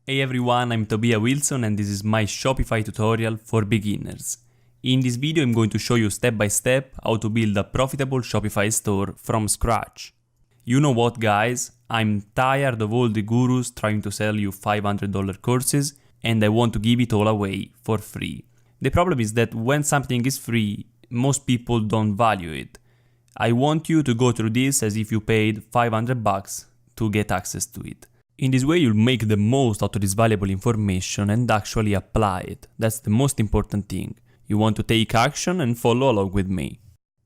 Hey everyone, I'm Tobia Wilson and this is my Shopify tutorial for beginners. In this video I'm going to show you step by step how to build a profitable Shopify store from scratch. You know what guys, I'm tired of all the gurus trying to sell you $500 courses and I want to give it all away for free. The problem is that when something is free, most people don't value it. I want you to go through this as if you paid $500 to get access to it. In this way you'll make the most out of this valuable information and actually apply it. That's the most important thing. You want to take action and follow along with me.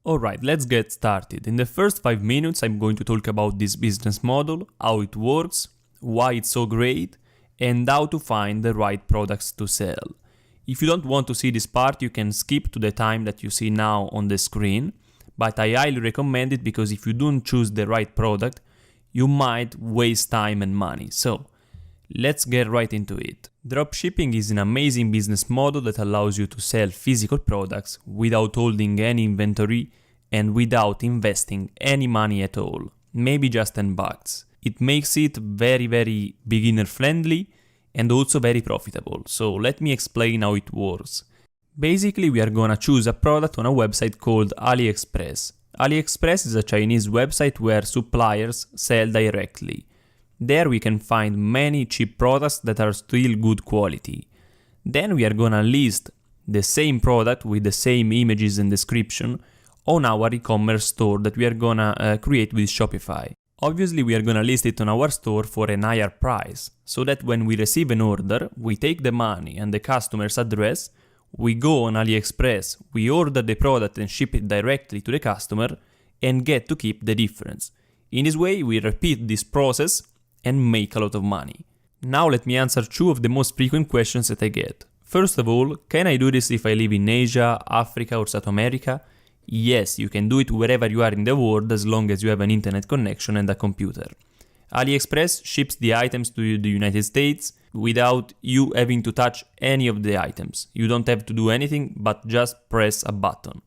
Alright, let's get started. In the first 5 minutes I'm going to talk about this business model, how it works, why it's so great, and how to find the right products to sell. If you don't want to see this part, you can skip to the time that you see now on the screen, but I highly recommend it because if you don't choose the right product, you might waste time and money. So, let's get right into it. Dropshipping is an amazing business model that allows you to sell physical products without holding any inventory and without investing any money at all, maybe just $10. It makes it very beginner friendly and also very profitable. So let me explain how it works. Basically, we are gonna choose a product on a website called AliExpress. AliExpress is a Chinese website where suppliers sell directly. There we can find many cheap products that are still good quality. Then we are gonna list the same product with the same images and description on our e-commerce store that we are gonna create with Shopify. Obviously we are gonna list it on our store for a higher price, so that when we receive an order, we take the money and the customer's address, we go on AliExpress, we order the product and ship it directly to the customer and get to keep the difference. In this way we repeat this process and make a lot of money. Now let me answer 2 of the most frequent questions that I get. First of all, can I do this if I live in Asia, Africa or South America? Yes, you can do it wherever you are in the world as long as you have an internet connection and a computer. AliExpress ships the items to the United States without you having to touch any of the items. You don't have to do anything but just press a button.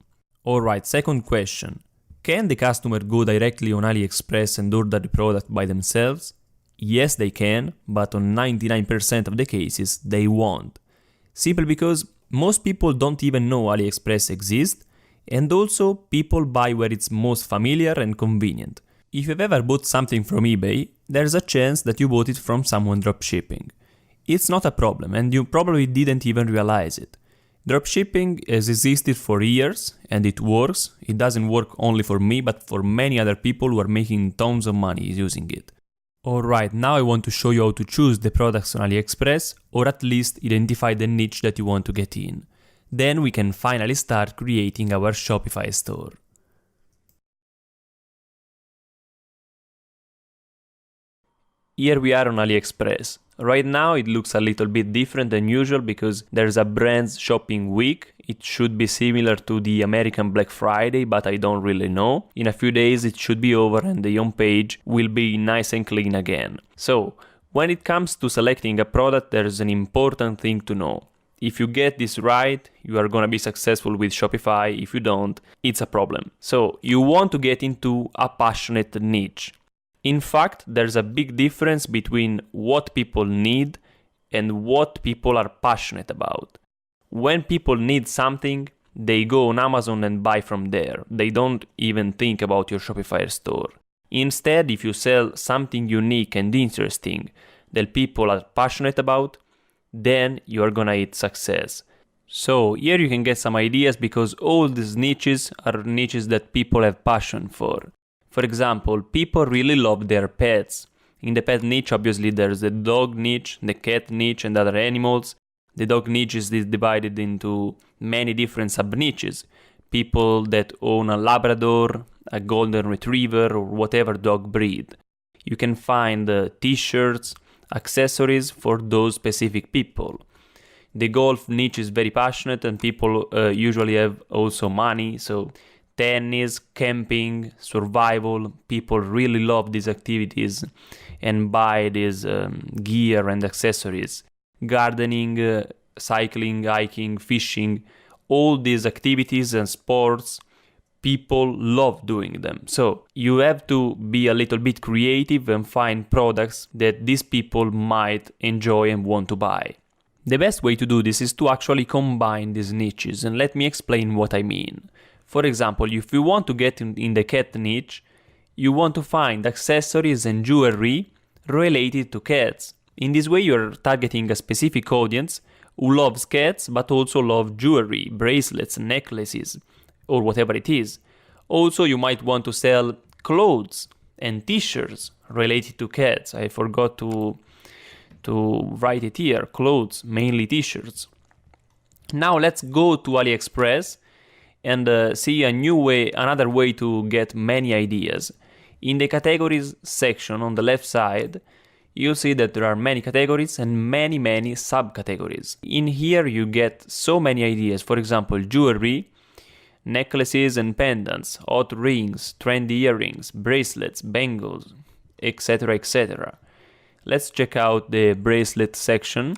Alright, second question. Can the customer go directly on AliExpress and order the product by themselves? Yes, they can, but on 99% of the cases they won't. Simply because most people don't even know AliExpress exists, and also people buy where it's most familiar and convenient. If you've ever bought something from eBay, there's a chance that you bought it from someone dropshipping. It's not a problem and you probably didn't even realize it. Dropshipping has existed for years and it works. It doesn't work only for me but for many other people who are making tons of money using it. Alright, now I want to show you how to choose the products on AliExpress or at least identify the niche that you want to get in. Then we can finally start creating our Shopify store. Here we are on AliExpress. Right now it looks a little bit different than usual because there's a brand's shopping week. It should be similar to the American Black Friday, but I don't really know. In a few days it should be over and the home page will be nice and clean again. So, when it comes to selecting a product, there's an important thing to know. If you get this right, you are gonna be successful with Shopify. If you don't, it's a problem. So, you want to get into a passionate niche. In fact, there's a big difference between what people need and what people are passionate about. When people need something, they go on Amazon and buy from there. They don't even think about your Shopify store. Instead, if you sell something unique and interesting that people are passionate about, then you are gonna hit success. So here you can get some ideas because all these niches are niches that people have passion for. For example, people really love their pets. In the pet niche, obviously, there's the dog niche, the cat niche, and other animals. The dog niche is divided into many different sub-niches. People that own a Labrador, a Golden Retriever, or whatever dog breed. You can find t-shirts, accessories for those specific people. The golf niche is very passionate and people usually have also money, so tennis, camping, survival, people really love these activities and buy these gear and accessories. Gardening, cycling, hiking, fishing, all these activities and sports, people love doing them. So you have to be a little bit creative and find products that these people might enjoy and want to buy. The best way to do this is to actually combine these niches, and let me explain what I mean. For example, if you want to get in the cat niche, you want to find accessories and jewelry related to cats. In this way, you're targeting a specific audience who loves cats but also love jewelry, bracelets, necklaces, or whatever it is. Also, you might want to sell clothes and t-shirts related to cats. I forgot to write it here. Clothes, mainly t-shirts. Now let's go to AliExpress and see another way to get many ideas. In the categories section on the left side, you'll see that there are many categories and many subcategories. In here you get so many ideas. For example, jewelry, necklaces and pendants, hot rings, trendy earrings, bracelets, bangles, etc, etc. Let's check out the bracelet section.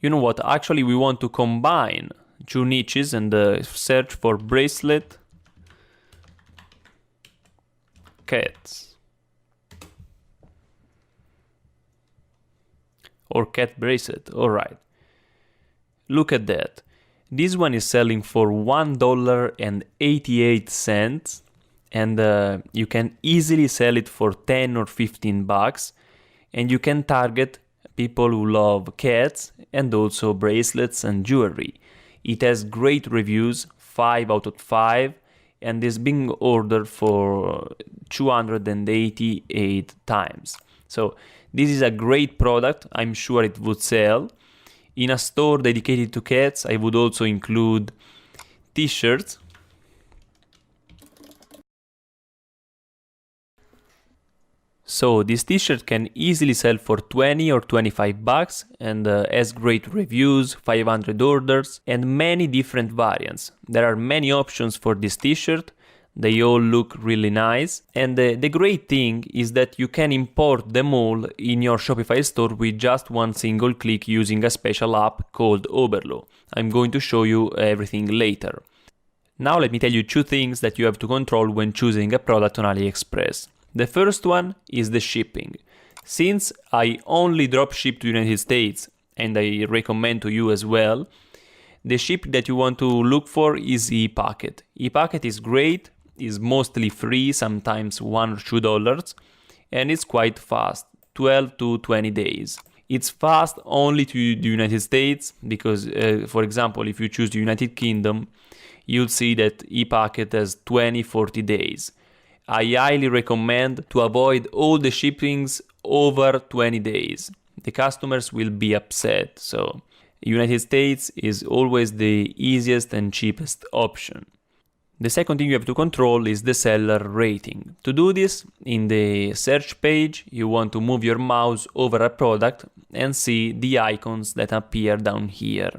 You know what, actually we want to combine two niches and search for bracelet cats or cat bracelet. Alright, look at that. This one is selling for $1.88 and you can easily sell it for 10 or 15 bucks, and you can target people who love cats and also bracelets and jewelry. It has great reviews, 5 out of 5, and is being ordered for 288 times. So this is a great product. I'm sure it would sell. In a store dedicated to cats, I would also include t-shirts. So this t-shirt can easily sell for 20 or 25 bucks and has great reviews, 500 orders and many different variants. There are many options for this t-shirt. They all look really nice, and the great thing is that you can import them all in your Shopify store with just one single click using a special app called Oberlo. I'm going to show you everything later. Now let me tell you two things that you have to control when choosing a product on AliExpress. The first one is the shipping. Since I only dropship to the United States, and I recommend to you as well, the shipping that you want to look for is ePacket. ePacket is great, is mostly free, sometimes $1 or $2, and it's quite fast, 12 to 20 days. It's fast only to the United States because, for example, if you choose the United Kingdom, you'll see that ePacket has 20-40 days. I highly recommend to avoid all the shippings over 20 days. The customers will be upset, so United States is always the easiest and cheapest option. The second thing you have to control is the seller rating. To do this, in the search page, you want to move your mouse over a product and see the icons that appear down here.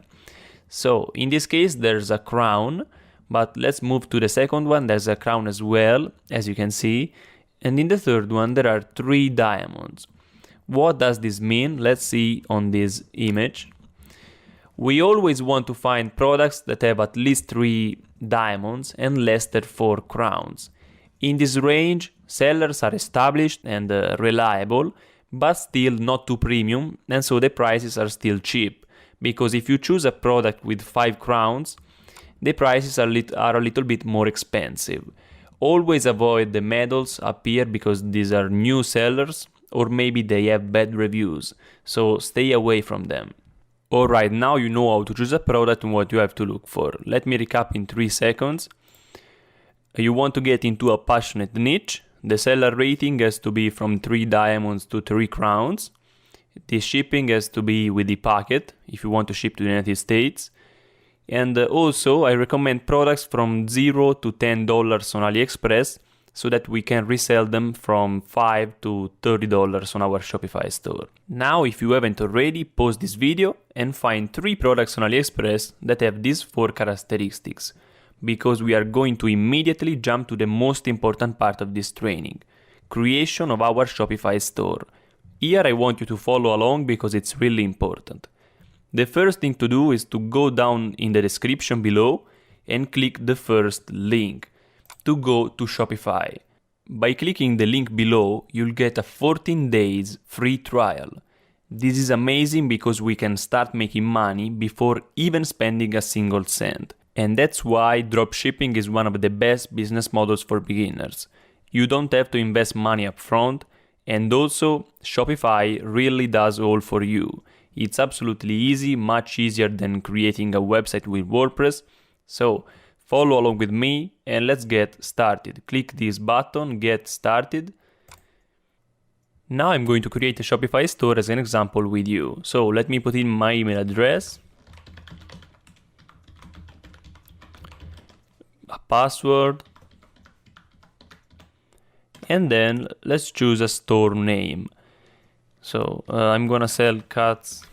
So in this case, there's a crown, but let's move to the second one. There's a crown as well, as you can see. And in the third one, there are 3 diamonds. What does this mean? Let's see on this image. We always want to find products that have at least 3 diamonds and less than 4 crowns. In this range, sellers are established and reliable, but still not too premium, and so the prices are still cheap. Because if you choose a product with 5 crowns, the prices are a little bit more expensive. Always avoid the medals up here because these are new sellers, or maybe they have bad reviews, so stay away from them. Alright, now you know how to choose a product and what you have to look for. Let me recap in 3 seconds. You want to get into a passionate niche. The seller rating has to be from 3 diamonds to 3 crowns. The shipping has to be with ePacket if you want to ship to the United States. And also, I recommend products from $0 to $10 on AliExpress so that we can resell them from $5 to $30 on our Shopify store. Now, if you haven't already, pause this video and find 3 products on AliExpress that have these 4 characteristics, because we are going to immediately jump to the most important part of this training, creation of our Shopify store. Here I want you to follow along because it's really important. The first thing to do is to go down in the description below and click the first link to go to Shopify. By clicking the link below, you'll get a 14 days free trial. This is amazing because we can start making money before even spending a single cent. And that's why dropshipping is one of the best business models for beginners. You don't have to invest money up front, and also Shopify really does all for you. It's absolutely easy, much easier than creating a website with WordPress. So follow along with me and let's get started. Click this button, get started. Now I'm going to create a Shopify store as an example with you. So let me put in my email address, a password, and then let's choose a store name. So I'm gonna sell cats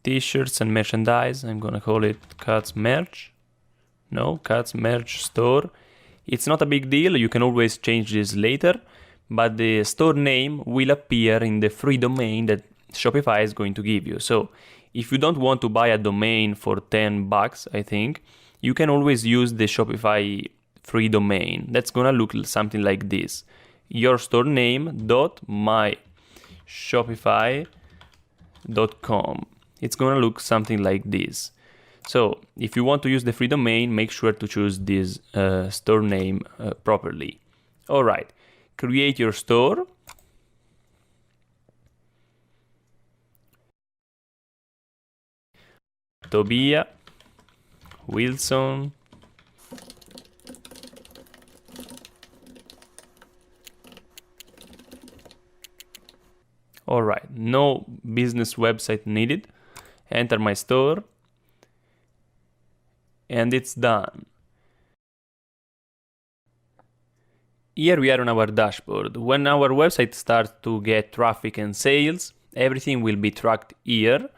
t-shirts and merchandise. I'm gonna call it cats merch. No, cats merch store. It's not a big deal, you can always change this later, but the store name will appear in the free domain that Shopify is going to give you. So if you don't want to buy a domain for $10, I think, you can always use the Shopify free domain. That's gonna look something like this: your store name dot myshopify.com. It's gonna look something like this. So if you want to use the free domain, make sure to choose this store name properly. All right, create your store. Tobia, Wilson, all right, no business website needed. Enter my store. And it's done. Here we are on our dashboard. When our website starts to get traffic and sales, everything will be tracked here.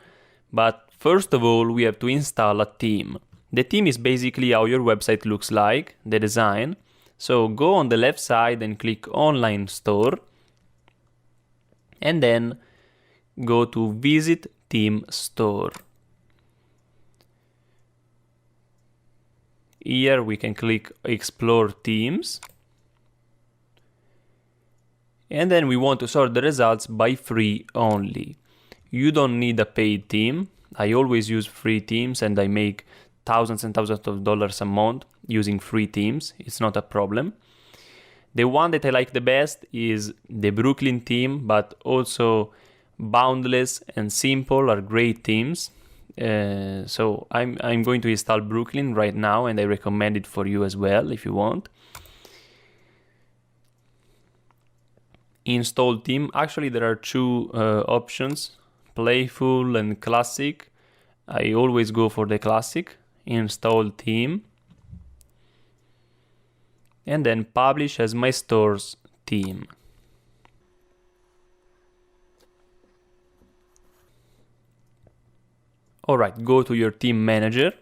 But first of all, we have to install a theme. The theme is basically how your website looks like, the design. So go on the left side and click Online Store. And then go to Visit Theme Store. Here we can click Explore Themes. And then we want to sort the results by free only. You don't need a paid theme. I always use free themes and I make thousands and thousands of dollars a month using free themes. It's not a problem. The one that I like the best is the Brooklyn theme, but also Boundless and Simple are great themes. So I'm going to install Brooklyn right now, and I recommend it for you as well if you want. Install theme. Actually, there are two options: playful and classic. I always go for the classic. Install theme, and then publish as my store's theme. Alright, go to your theme manager.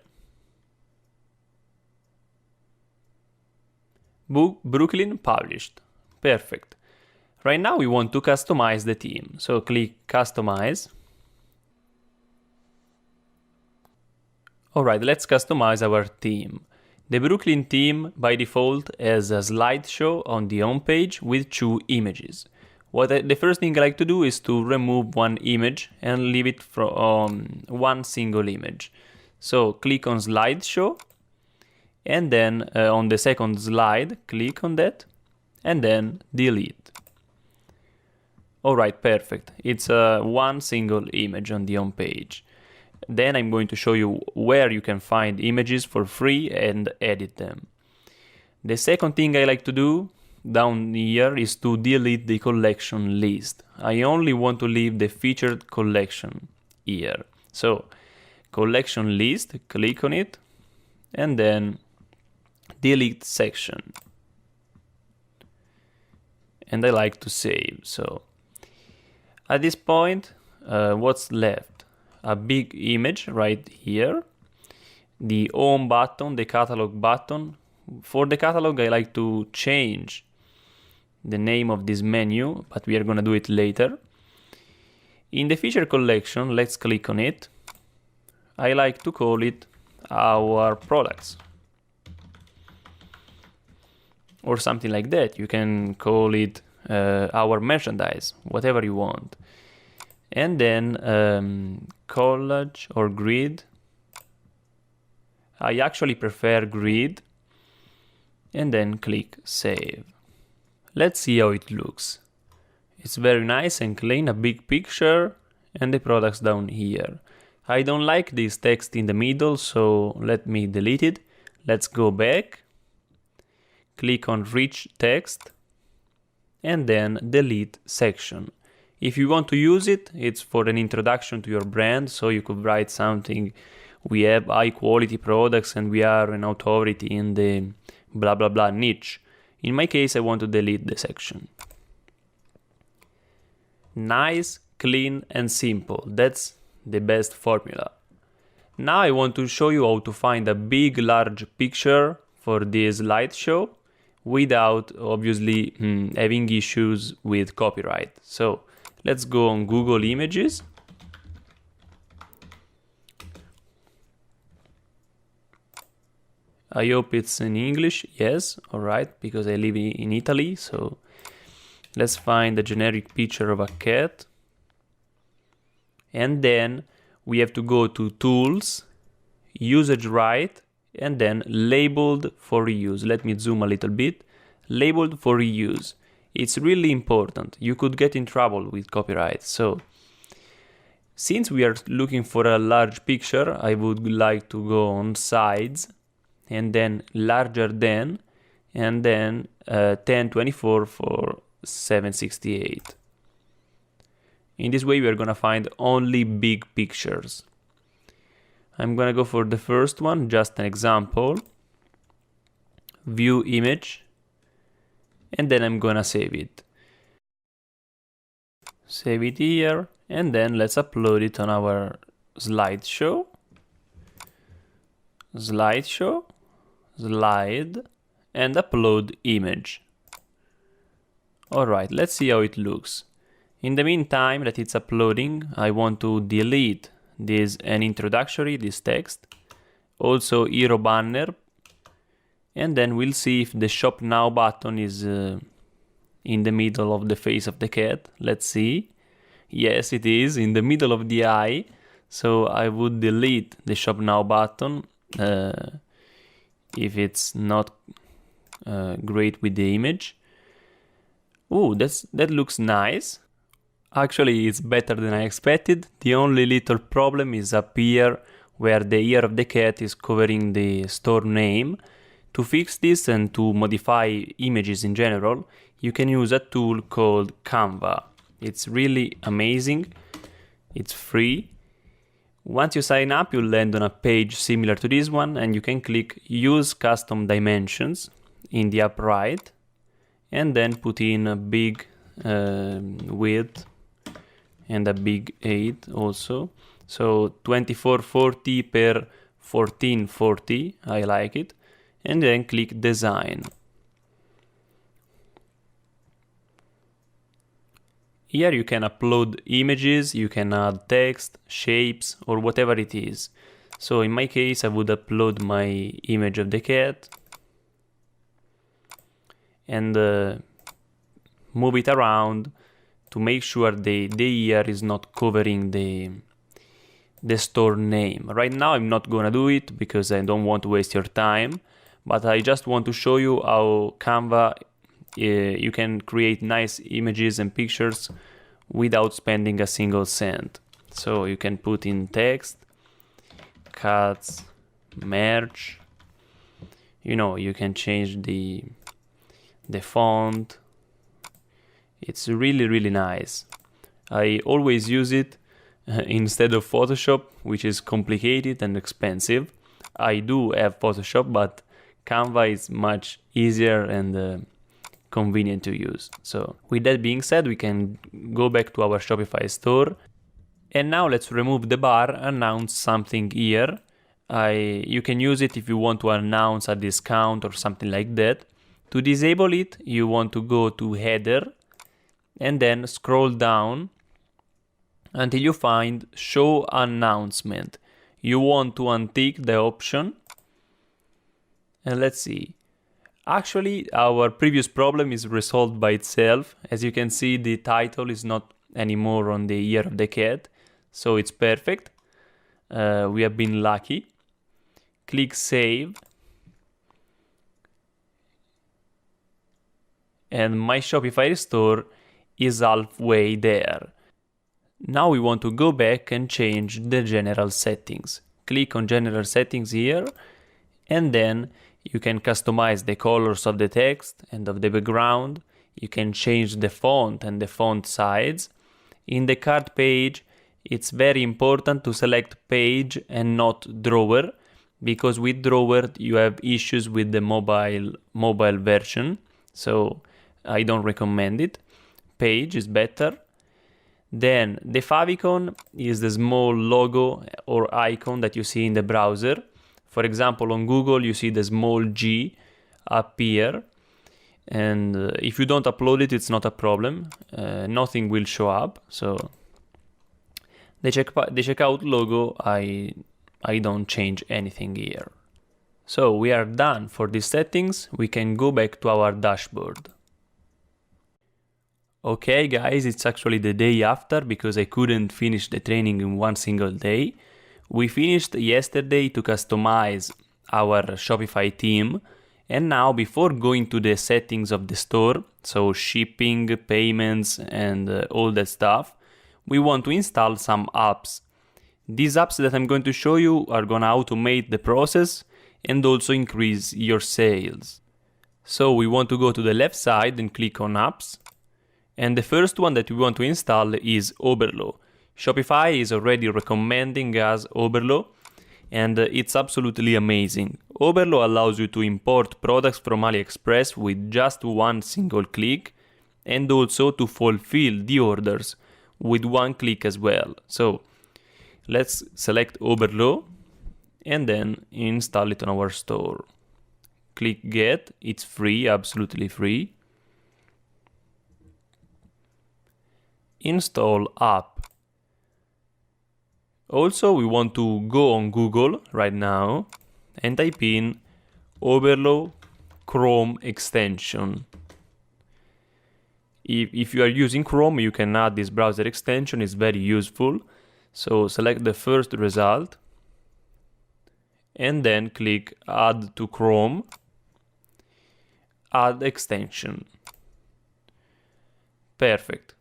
Brooklyn published. Perfect. Right now we want to customize the theme. So click Customize. Alright, let's customize our theme. The Brooklyn theme by default has a slideshow on the home page with 2 images. The first thing I like to do is to remove one image and leave it from one single image. So click on slideshow, and then on the second slide, click on that, and then delete. Alright, perfect. It's one single image on the home page. Then I'm going to show you where you can find images for free and edit them. The second thing I like to do down here is to delete the collection list. I only want to leave the featured collection here. So collection list, click on it, and then delete section. And I like to save. So at this point, what's left? A big image right here, the home button, the catalog button. For the catalog, I like to change the name of this menu, but we are going to do it later. In the feature collection, let's click on it. I like to call it our products or something like that. You can call it our merchandise, whatever you want. And then collage or grid. I actually prefer grid. And then click save. Let's see how it looks. It's very nice and clean, a big picture and the products down here. I don't like this text in the middle, so let me delete it. Let's go back. Click on rich text and then delete section. If you want to use it, it's for an introduction to your brand, so you could write something. We have high quality products and we are an authority in the blah blah blah niche. In my case, I want to delete the section. Nice, clean and simple. That's the best formula. Now I want to show you how to find a big large picture for this slideshow without obviously having issues with copyright. So let's go on Google Images. I hope it's in English. Yes, alright, because I live in Italy. So let's find a generic picture of a cat. And then we have to go to Tools, Usage Right, and then Labeled for Reuse. Let me zoom a little bit. Labeled for reuse. It's really important. You could get in trouble with copyright. So since we are looking for a large picture, I would like to go on Sides and then Larger Than, and then 1024 for 768. In this way we are gonna find only big pictures. I'm gonna go for the first one, just an example. View image, and then I'm gonna save it. Save it here, and then let's upload it on our slideshow. Slideshow, slide, and upload image. Alright, let's see how it looks. In the meantime that it's uploading, I want to delete this this text, also hero banner, and then we'll see if the shop now button is in the middle of the face of the cat. Let's see. Yes, it is in the middle of the eye, so I would delete the shop now button if it's not great with the image. Ooh, that looks nice. Actually, it's better than I expected. The only little problem is up here where the ear of the cat is covering the store name. To fix this and to modify images in general, you can use a tool called Canva. It's really amazing. It's free. Once you sign up, you'll land on a page similar to this one, and you can click Use Custom Dimensions in the upper right, and then put in a big width and a big height also. So 2440 per 1440, I like it. And then click Design. Here you can upload images, you can add text, shapes, or whatever it is. So in my case, I would upload my image of the cat and move it around to make sure the ear is not covering the store name. Right now I'm not gonna do it because I don't want to waste your time, but I just want to show you how Canva you can create nice images and pictures without spending a single cent. So you can put in text, cuts, merge, you can change the font. It's really nice. I always use it instead of Photoshop, which is complicated and expensive. I do have Photoshop, but Canva is much easier and convenient to use. So with that being said, we can go back to our Shopify store. And now let's remove the bar, announce something here. You can use it if you want to announce a discount or something like that. To disable it, you want to go to header and then scroll down until you find show announcement. you want to untick the option. And let's see. Actually, our previous problem is resolved by itself. As you can see, the title is not anymore on the year of the cat, so it's perfect. We have been lucky. Click Save. And my Shopify store is halfway there. Now we want to go back and change the general settings. Click on General Settings here, and then you can customize the colors of the text and of the background. You can change the font and the font size. In the cart page, it's very important to select page and not drawer, because with drawer you have issues with the mobile version, so I don't recommend it. Page is better. Then the favicon is the small logo or icon that you see in the browser. For example, on Google you see the small G up here, and if you don't upload it, it's not a problem. Nothing will show up. So the checkout logo, I don't change anything here. So we are done for these settings. We can go back to our dashboard. Okay guys, it's actually the day after because I couldn't finish the training in one single day. We finished yesterday to customize our Shopify theme, and now before going to the settings of the store, so shipping, payments and all that stuff, we want to install some apps. These apps that I'm going to show you are gonna automate the process and also increase your sales. So we want to go to the left side and click on apps. And the first one that we want to install is Oberlo. Shopify is already recommending us Oberlo, and it's absolutely amazing. Oberlo allows you to import products from AliExpress with just one single click, and also to fulfill the orders with one click as well. So let's select Oberlo and then install it on our store. Click Get, it's free, absolutely free. Install app. Also, we want to go on Google right now and type in Oberlo Chrome extension. If you are using Chrome, you can add this browser extension, it's very useful. So select the first result and then click Add to Chrome, Add extension. Perfect.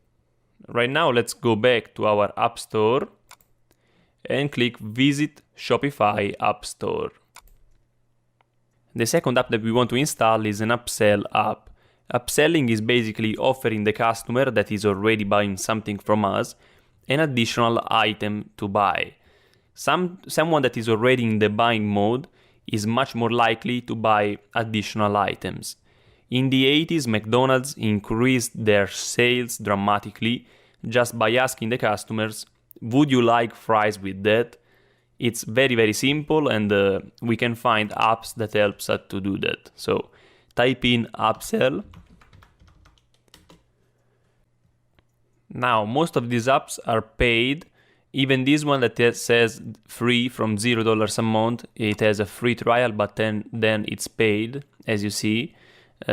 Right now, let's go back to our App Store and click Visit Shopify App Store. The second app that we want to install is an upsell app. Upselling is basically offering the customer that is already buying something from us an additional item to buy. Someone that is already in the buying mode is much more likely to buy additional items. In the 80s, McDonald's increased their sales dramatically just by asking the customers, would you like fries with that? It's very, very simple, and we can find apps that helps us to do that. So type in upsell. Now, most of these apps are paid. Even this one that says free from $0 a month, it has a free trial, but then it's paid, as you see.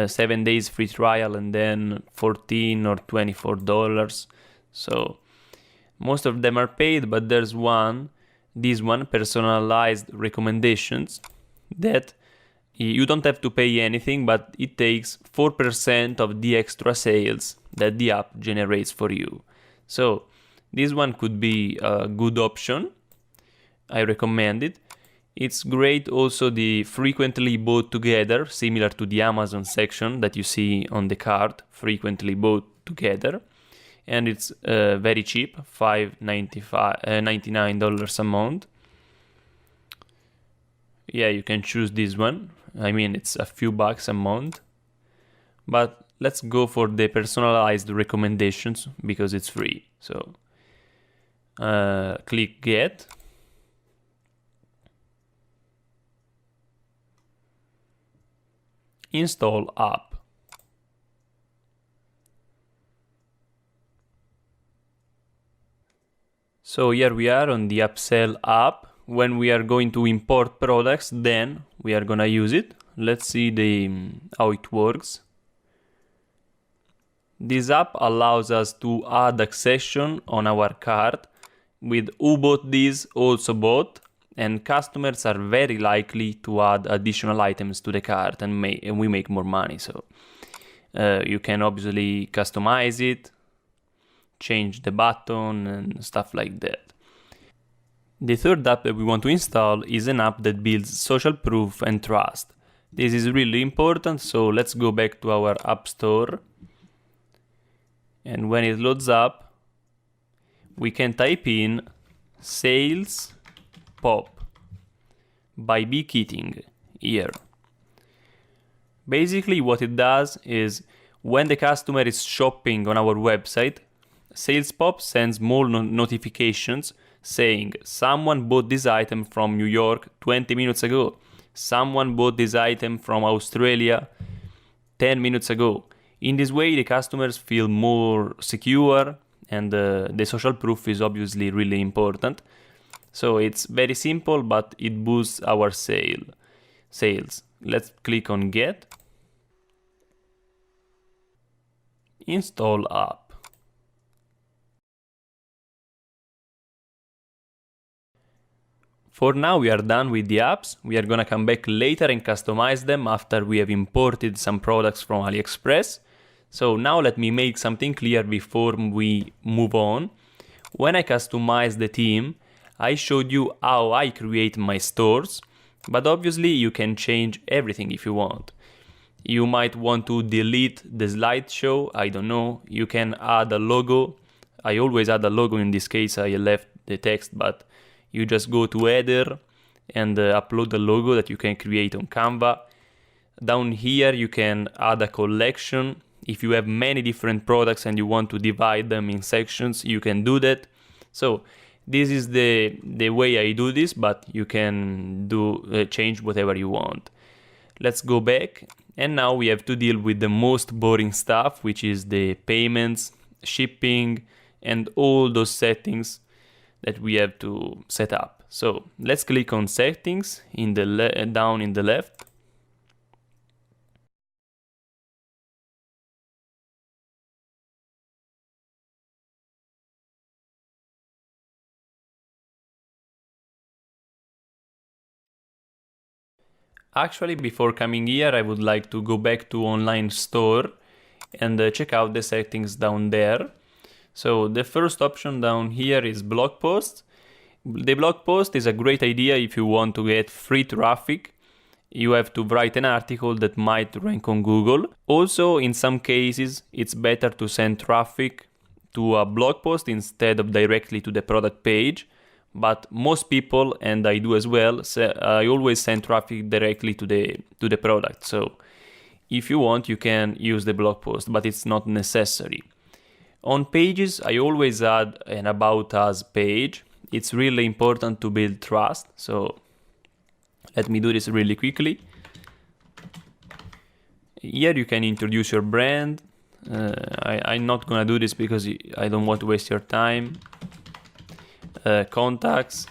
7 days free trial and then $14 or $24. So most of them are paid, but there's this one, personalized recommendations, that you don't have to pay anything, but it takes 4% of the extra sales that the app generates for you. So this one could be a good option. I recommend it. It's great also the frequently bought together, similar to the Amazon section that you see on the cart, frequently bought together. And it's very cheap, $5.99 a month. Yeah, you can choose this one. I mean, it's a few bucks a month. But let's go for the personalized recommendations because it's free. So click Get. Install app. So here we are on the upsell app. when we are going to import products, then we are gonna use it. Let's see how it works. This app allows us to add accession on our cart with who bought this also bought, and customers are very likely to add additional items to the cart and we make more money. So you can obviously customize it, change the button and stuff like that. The third app that we want to install is an app that builds social proof and trust. This is really important, so let's go back to our App Store. And when it loads up, we can type in Sales Pop by Bee Keating here. Basically what it does is when the customer is shopping on our website, Sales Pop sends more notifications saying someone bought this item from New York 20 minutes ago, someone bought this item from Australia 10 minutes ago. In this way, the customers feel more secure, and the social proof is obviously really important. So it's very simple, but it boosts our sales. Let's click on Get. Install app. For now we are done with the apps. We are gonna come back later and customize them after we have imported some products from AliExpress. So now let me make something clear before we move on. When I customize the theme, I showed you how I create my stores, but obviously you can change everything if you want. You might want to delete the slideshow, I don't know. You can add a logo. I always add a logo. In this case I left the text, but you just go to header and upload the logo that you can create on Canva. Down here you can add a collection. If you have many different products and you want to divide them in sections, you can do that. So this is the way I do this, but you can change whatever you want. Let's go back, and now we have to deal with the most boring stuff, which is the payments, shipping, and all those settings that we have to set up. So let's click on settings in the down in the left. Actually, before coming here, I would like to go back to online store and check out the settings down there. So the first option down here is blog posts. The blog post is a great idea if you want to get free traffic. You have to write an article that might rank on Google. Also, in some cases, it's better to send traffic to a blog post instead of directly to the product page. But most people, and I do as well, I always send traffic directly to the product. So if you want, you can use the blog post, but it's not necessary. On pages, I always add an About Us page. It's really important to build trust. So let me do this really quickly. Here you can introduce your brand. I'm not gonna do this because I don't want to waste your time. Contacts,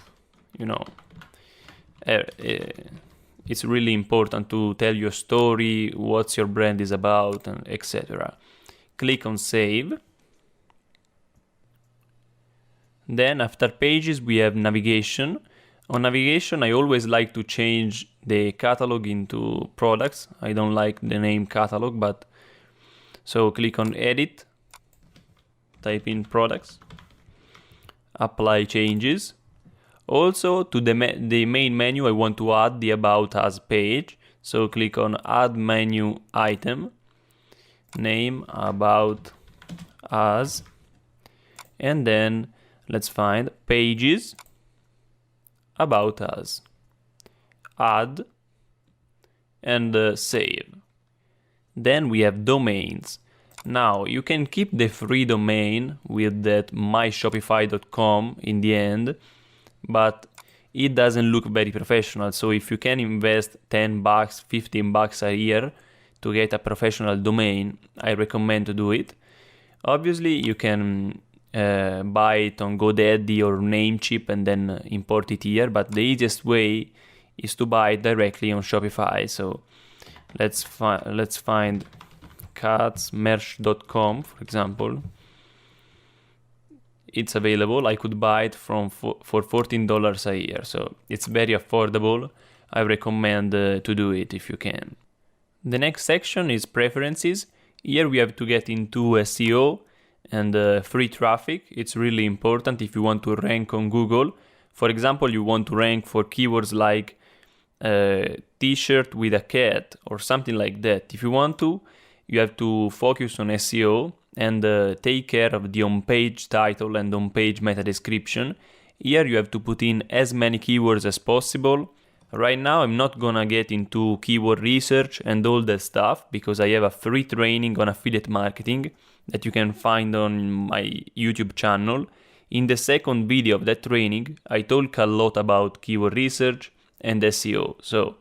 it's really important to tell your story, what your brand is about, and etc. Click on Save. Then after pages we have navigation. On navigation I always like to change the catalog into products. I don't like the name catalog, but so click on Edit, type in products, apply changes. Also to the main menu I want to add the About Us page, so click on Add Menu Item, name About Us, and then let's find Pages, About Us, Add, and Save. Then we have domains. Now you can keep the free domain with that myshopify.com in the end, but it doesn't look very professional. So if you can invest $10, $15 a year to get a professional domain, I recommend to do it. Obviously you can buy it on GoDaddy or Namecheap and then import it here, but the easiest way is to buy it directly on Shopify. So let's find catsmerch.com, for example. It's available. I could buy it for $14 a year, so it's very affordable. I recommend to do it if you can. The next section is preferences. Here we have to get into SEO and free traffic. It's really important if you want to rank on Google. For example, you want to rank for keywords like t-shirt with a cat or something like that. If you want to, you have to focus on SEO and take care of the on-page title and on-page meta description. Here you have to put in as many keywords as possible. Right now I'm not gonna get into keyword research and all that stuff because I have a free training on affiliate marketing that you can find on my YouTube channel. In the second video of that training, I talk a lot about keyword research and SEO. So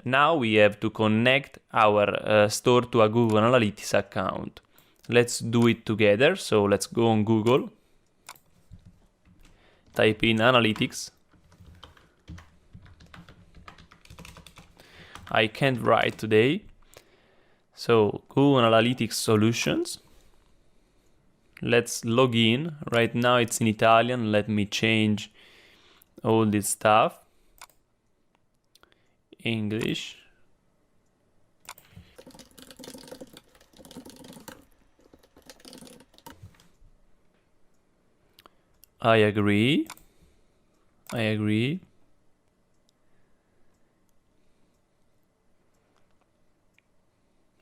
now we have to connect our store to a Google Analytics account. Let's do it together. So let's go on Google, type in Analytics. I can't write today. So Google Analytics Solutions. Let's log in. Right now it's in Italian. Let me change all this stuff. English. I agree.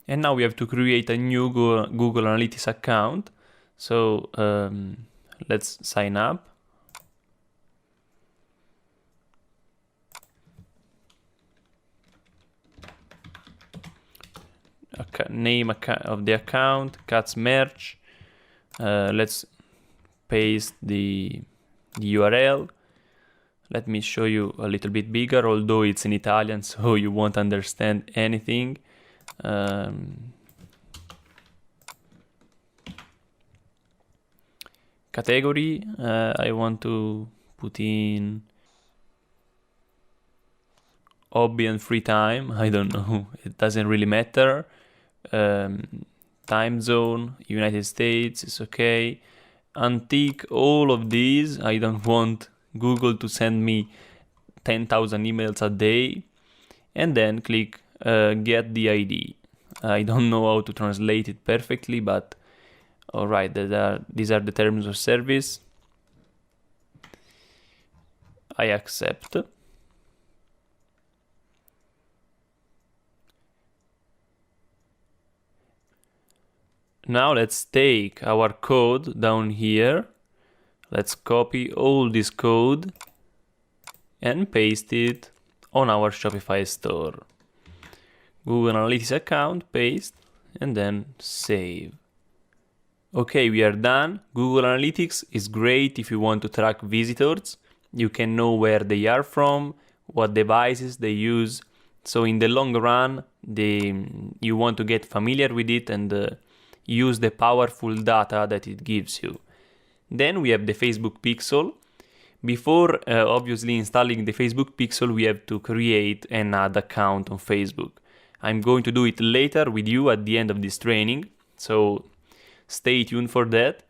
And now we have to create a new Google Analytics account. So let's sign up. Name of the account, Cats Merch. Let's paste the URL. Let me show you a little bit bigger, although it's in Italian, so you won't understand anything. Category, I want to put in hobby and free time. I don't know, it doesn't really matter. Time zone, United States is okay. Untick all of these. I don't want Google to send me 10,000 emails a day. And then click get the ID. I don't know how to translate it perfectly, but alright, these are the terms of service. I accept. Now let's take our code down here. Let's copy all this code and paste it on our Shopify store. Google Analytics account, paste, and then save. Okay, we are done. Google Analytics is great if you want to track visitors. You can know where they are from, what devices they use. So in the long run, you want to get familiar with it and use the powerful data that it gives you. Then we have the Facebook Pixel. Before obviously installing the Facebook Pixel, we have to create an ad account on Facebook. I'm going to do it later with you at the end of this training, so stay tuned for that.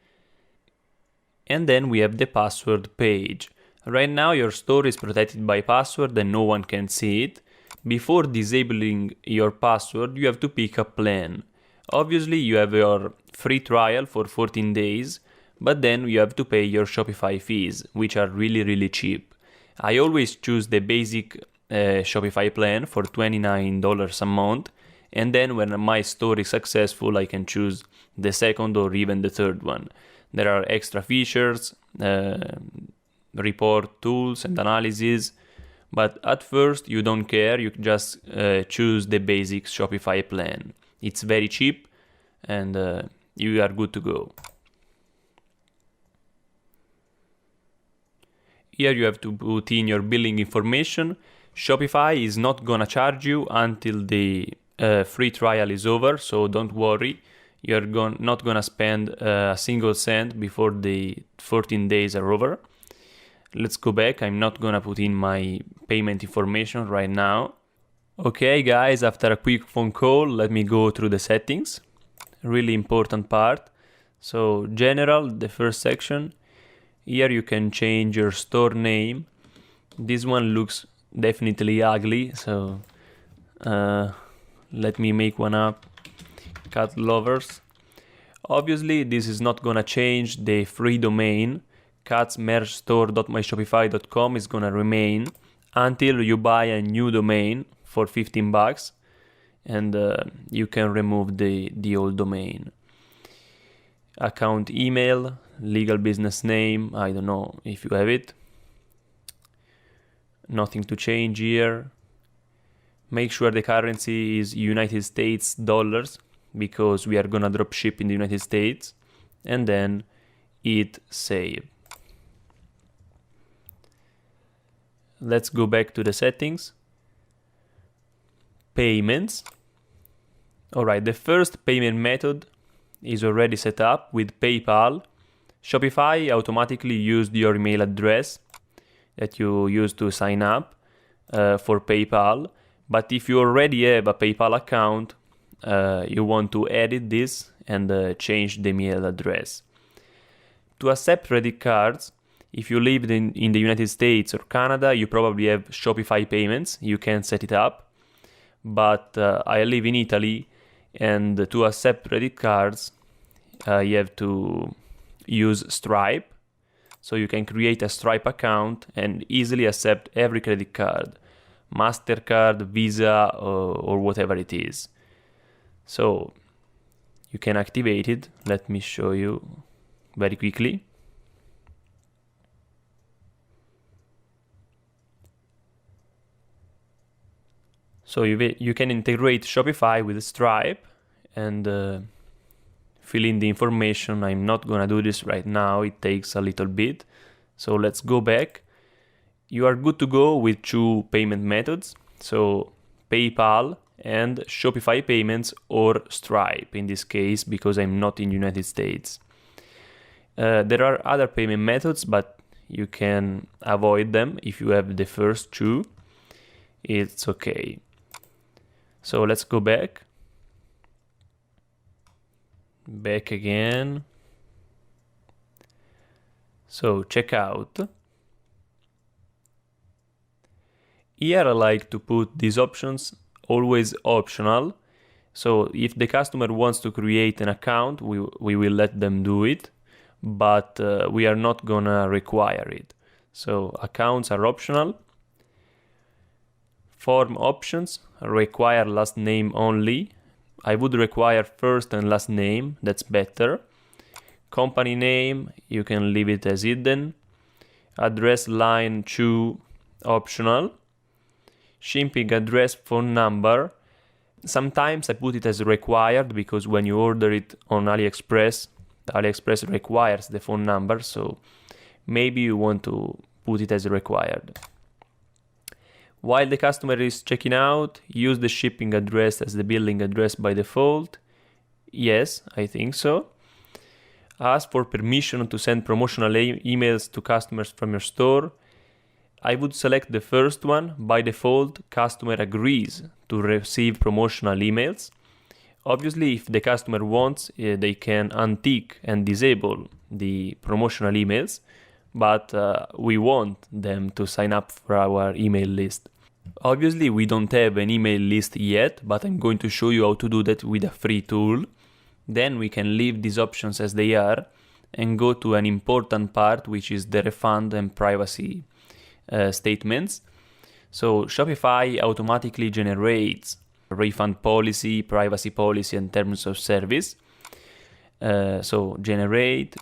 And then we have the password page. Right now your store is protected by password and no one can see it. Before disabling your password, you have to pick a plan. Obviously you have your free trial for 14 days, but then you have to pay your Shopify fees, which are really cheap. I always choose the basic Shopify plan for $29 a month, and then when my store is successful I can choose the second or even the third one. There are extra features, report tools and analysis, but at first you don't care, you just choose the basic Shopify plan. It's very cheap and you are good to go. Here you have to put in your billing information. Shopify is not gonna charge you until the free trial is over, so don't worry. You're not gonna spend a single cent before the 14 days are over. Let's go back. I'm not gonna put in my payment information right now. Okay guys, after a quick phone call, let me go through the settings. Really important part. So general, the first section. Here you can change your store name. This one looks definitely ugly, so let me make one up. Cat lovers. Obviously this is not gonna change the free domain. catsmerchstore.myshopify.com is gonna remain until you buy a new domain for $15, and you can remove the old domain. Account email, legal business name, I don't know if you have it. Nothing to change here. Make sure the currency is United States dollars, because we are gonna drop ship in the United States, and then hit save. Let's go back to the settings. Payments. Alright, the first payment method is already set up with PayPal. Shopify automatically used your email address that you used to sign up for PayPal, but if you already have a PayPal account, you want to edit this and change the email address. To accept credit cards, if you live in the United States or Canada, you probably have Shopify payments, you can set it up. But I live in Italy, and to accept credit cards, you have to use Stripe. So you can create a Stripe account and easily accept every credit card, MasterCard, Visa, or whatever it is. So you can activate it. Let me show you very quickly. So you can integrate Shopify with Stripe and fill in the information. I'm not gonna do this right now, it takes a little bit. So let's go back. You are good to go with two payment methods, so PayPal and Shopify payments, or Stripe in this case, because I'm not in the United States. There are other payment methods, but you can avoid them if you have the first two. It's okay. So let's go back. Back again. So checkout. Here I like to put these options always optional. So if the customer wants to create an account, we will let them do it, but we are not gonna require it. So accounts are optional. Form options require last name only. I would require first and last name, that's better. Company name, you can leave it as hidden. Address line 2, optional. Shipping address, phone number. Sometimes I put it as required because when you order it on AliExpress, AliExpress requires the phone number, so maybe you want to put it as required. While the customer is checking out, use the shipping address as the billing address by default. Yes, I think so. Ask for permission to send promotional emails to customers from your store. I would select the first one. By default, customer agrees to receive promotional emails. Obviously, if the customer wants, they can untick and disable the promotional emails, but we want them to sign up for our email list. Obviously, we don't have an email list yet, but I'm going to show you how to do that with a free tool. Then we can leave these options as they are and go to an important part, which is the refund and privacy statements. So Shopify automatically generates refund policy, privacy policy, and terms of service. So generate,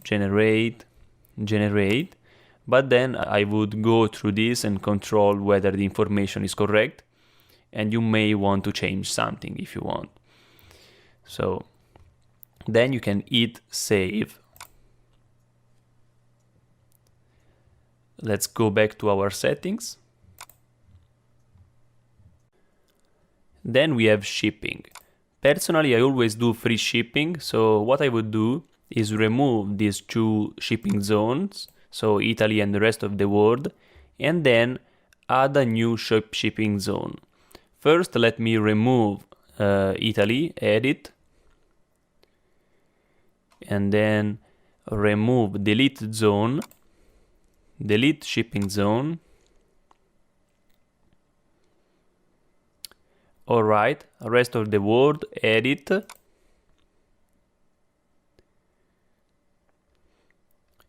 but then I would go through this and control whether the information is correct, and you may want to change something if you want. So then you can hit save. Let's go back to our settings. Then we have shipping. Personally, I always do free shipping, so what I would do is remove these two shipping zones, so Italy and the rest of the world, and then add a new shipping zone. First, let me remove Italy, edit, and then remove delete zone, delete shipping zone. Alright, rest of the world, edit,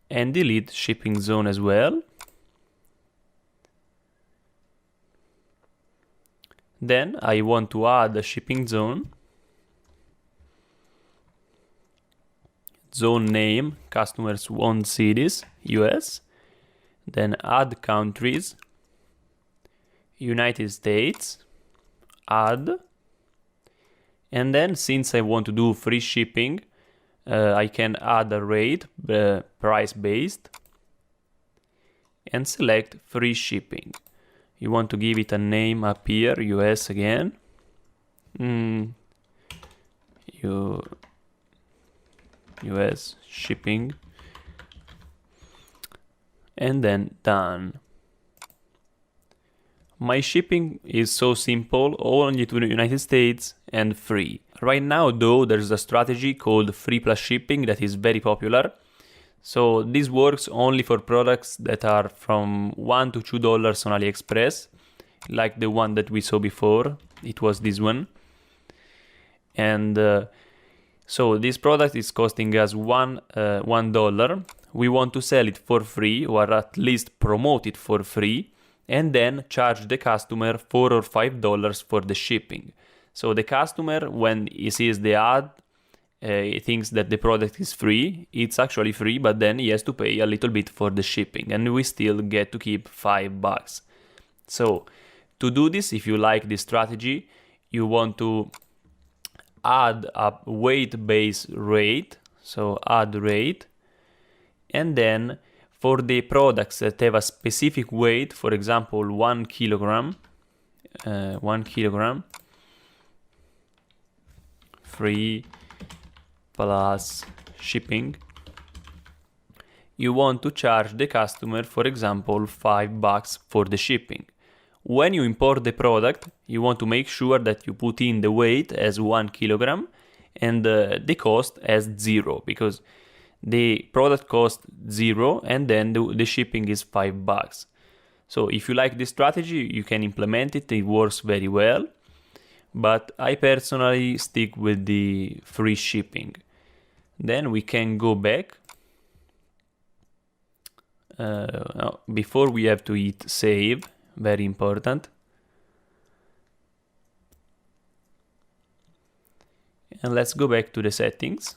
and delete shipping zone as well. Then I want to add a shipping zone. Zone name, customers want cities, US. Then add countries, United States, add. And then since I want to do free shipping, I can add a rate, price based, and select free shipping. You want to give it a name up here, US again. US shipping. And then done. My shipping is so simple, only to the United States and free. Right now though, there's a strategy called free plus shipping that is very popular. So this works only for products that are from $1 to $2 on AliExpress, like the one that we saw before. It was this one. And so this product is costing us $1. We want to sell it for free, or at least promote it for free, and then charge the customer $4 or $5 for the shipping. So the customer, when he sees the ad, he thinks that the product is free. It's actually free, but then he has to pay a little bit for the shipping, and we still get to keep $5. So to do this, if you like this strategy, you want to add a weight-based rate, so add rate, and then for the products that have a specific weight, for example 1 kilogram, 1 kilogram, free plus shipping, you want to charge the customer, for example, $5 for the shipping. When you import the product, you want to make sure that you put in the weight as 1 kilogram and the cost as 0, because the product costs 0 and then the shipping is $5. So if you like this strategy, you can implement it. It works very well. But I personally stick with the free shipping. Then we can go back. Before we have to hit save, very important. And let's go back to the settings.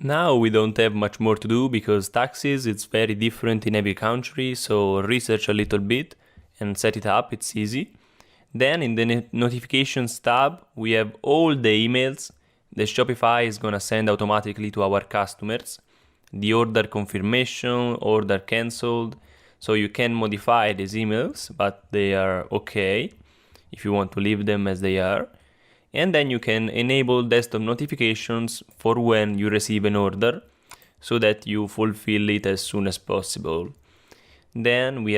Now we don't have much more to do because taxes, it's very different in every country, so research a little bit and set it up, it's easy. Then in the notifications tab, we have all the emails that Shopify is gonna send automatically to our customers. The order confirmation, order cancelled, so you can modify these emails, but they are okay if you want to leave them as they are. And then you can enable desktop notifications for when you receive an order, so that you fulfill it as soon as possible. Then we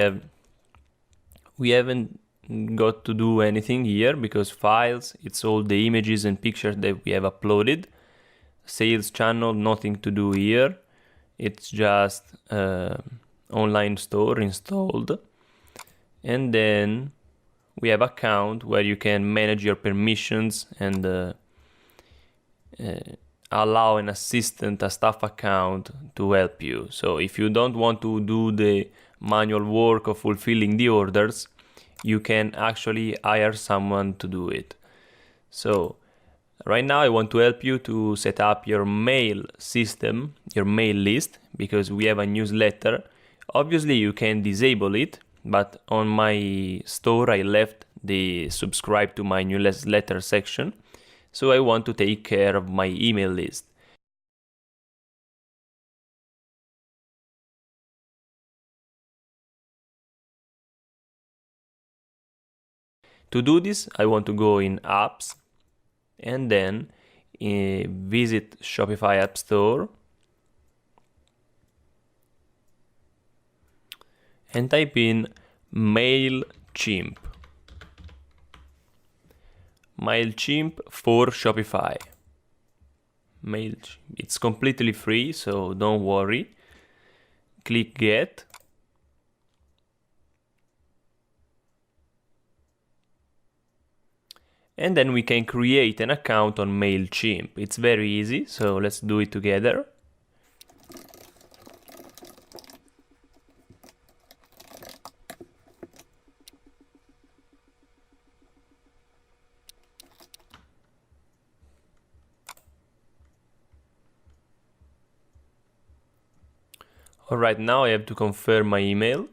haven't got to do anything here because files, it's all the images and pictures that we have uploaded. Sales channel, nothing to do here. It's just online store installed. And then we have account where you can manage your permissions and allow an assistant, a staff account, to help you. So if you don't want to do the manual work of fulfilling the orders, you can actually hire someone to do it. So right now I want to help you to set up your mail system, your mail list, because we have a newsletter. Obviously you can disable it, but on my store I left the subscribe to my newsletter section, so I want to take care of my email list. To do this, I want to go in apps and then visit Shopify App Store and type in MailChimp. MailChimp for Shopify. MailChimp. It's completely free, so don't worry. Click Get. And then we can create an account on MailChimp. It's very easy, so let's do it together. Alright, now I have to confirm my email.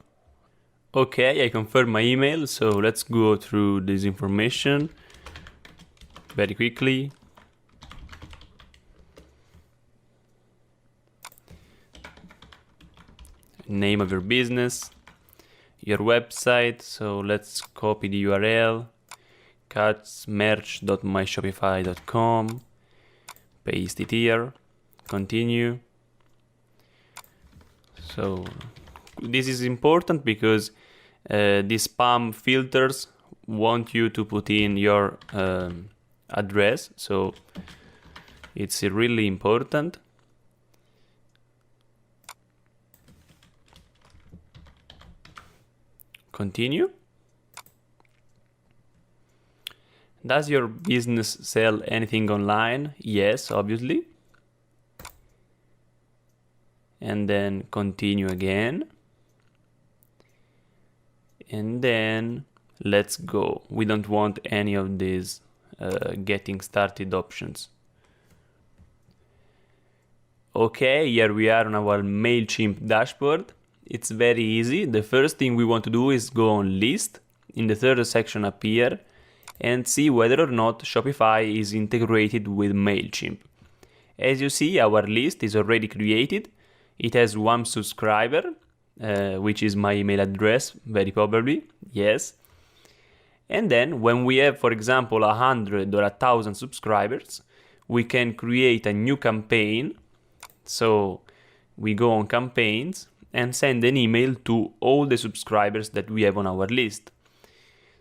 Okay, I confirmed my email, so let's go through this information very quickly. Name of your business, your website, so let's copy the URL, merch.myshopify.com, paste it here, continue. So this is important because these spam filters want you to put in your address, so it's really important. Continue. Does your business sell anything online? Yes, obviously. And then continue again. And then let's go. We don't want any of these getting started options. Okay, here we are on our MailChimp dashboard. It's very easy. The first thing we want to do is go on list in the third section up here and see whether or not Shopify is integrated with MailChimp. As you see, our list is already created. It has one subscriber, which is my email address, very probably, yes. And then when we have, for example, 100 or 1,000 subscribers, we can create a new campaign. So we go on campaigns and send an email to all the subscribers that we have on our list.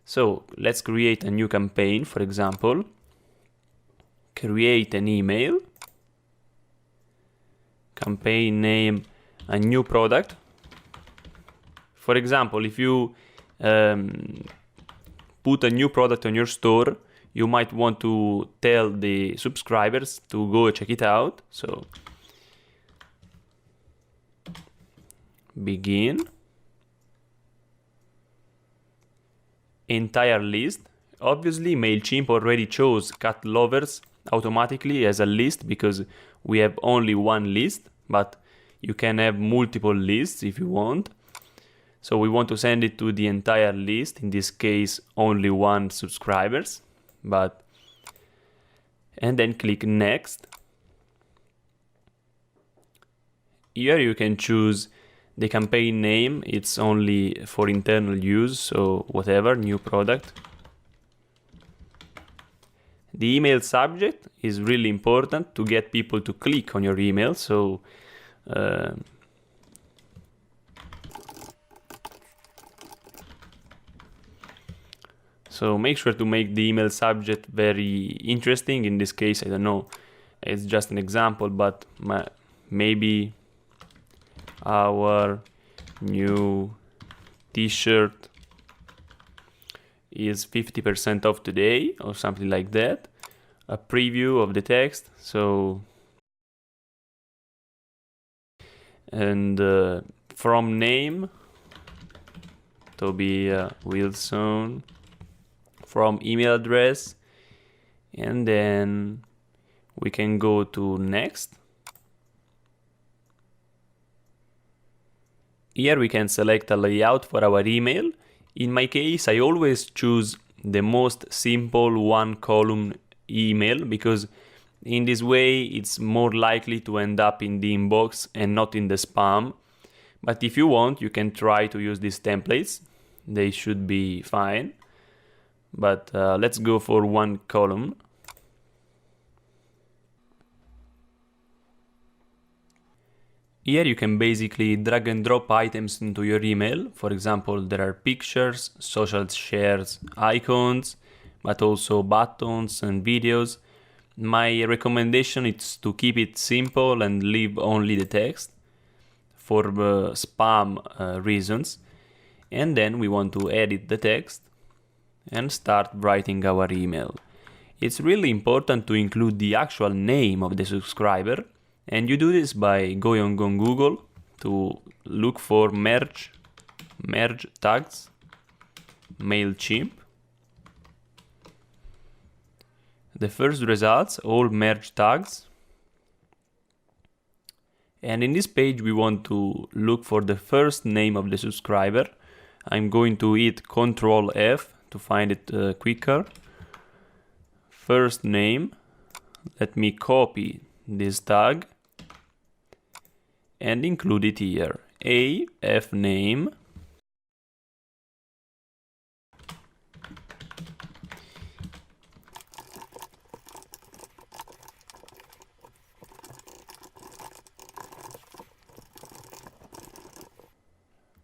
So let's create a new campaign, for example. Create an email. Campaign name, a new product. For example, if you put a new product on your store, you might want to tell the subscribers to go check it out. So begin. Entire list. Obviously, MailChimp already chose cat lovers automatically as a list because we have only one list, but you can have multiple lists if you want. So we want to send it to the entire list, in this case only one subscribers, and then click next. Here you can choose the campaign name. It's only for internal use, so whatever, new product. The email subject is really important to get people to click on your email. So make sure to make the email subject very interesting. In this case, I don't know, it's just an example, but maybe our new t-shirt is 50% off today, or something like that. A preview of the text. So, and from name, Toby Wilson. From email address, and then we can go to next. Here we can select a layout for our email. In my case, I always choose the most simple one column email because in this way it's more likely to end up in the inbox and not in the spam. But if you want, you can try to use these templates. They should be fine. But let's go for one column. Here you can basically drag and drop items into your email. For example, there are pictures, social shares, icons, but also buttons and videos. My recommendation is to keep it simple and leave only the text for spam reasons. And then we want to edit the text and start writing our email. It's really important to include the actual name of the subscriber, and you do this by going on Google to look for merge tags, MailChimp. The first results, all merge tags. And in this page we want to look for the first name of the subscriber. I'm going to hit Ctrl F to find it quicker. First name, let me copy this tag and include it here. AF name.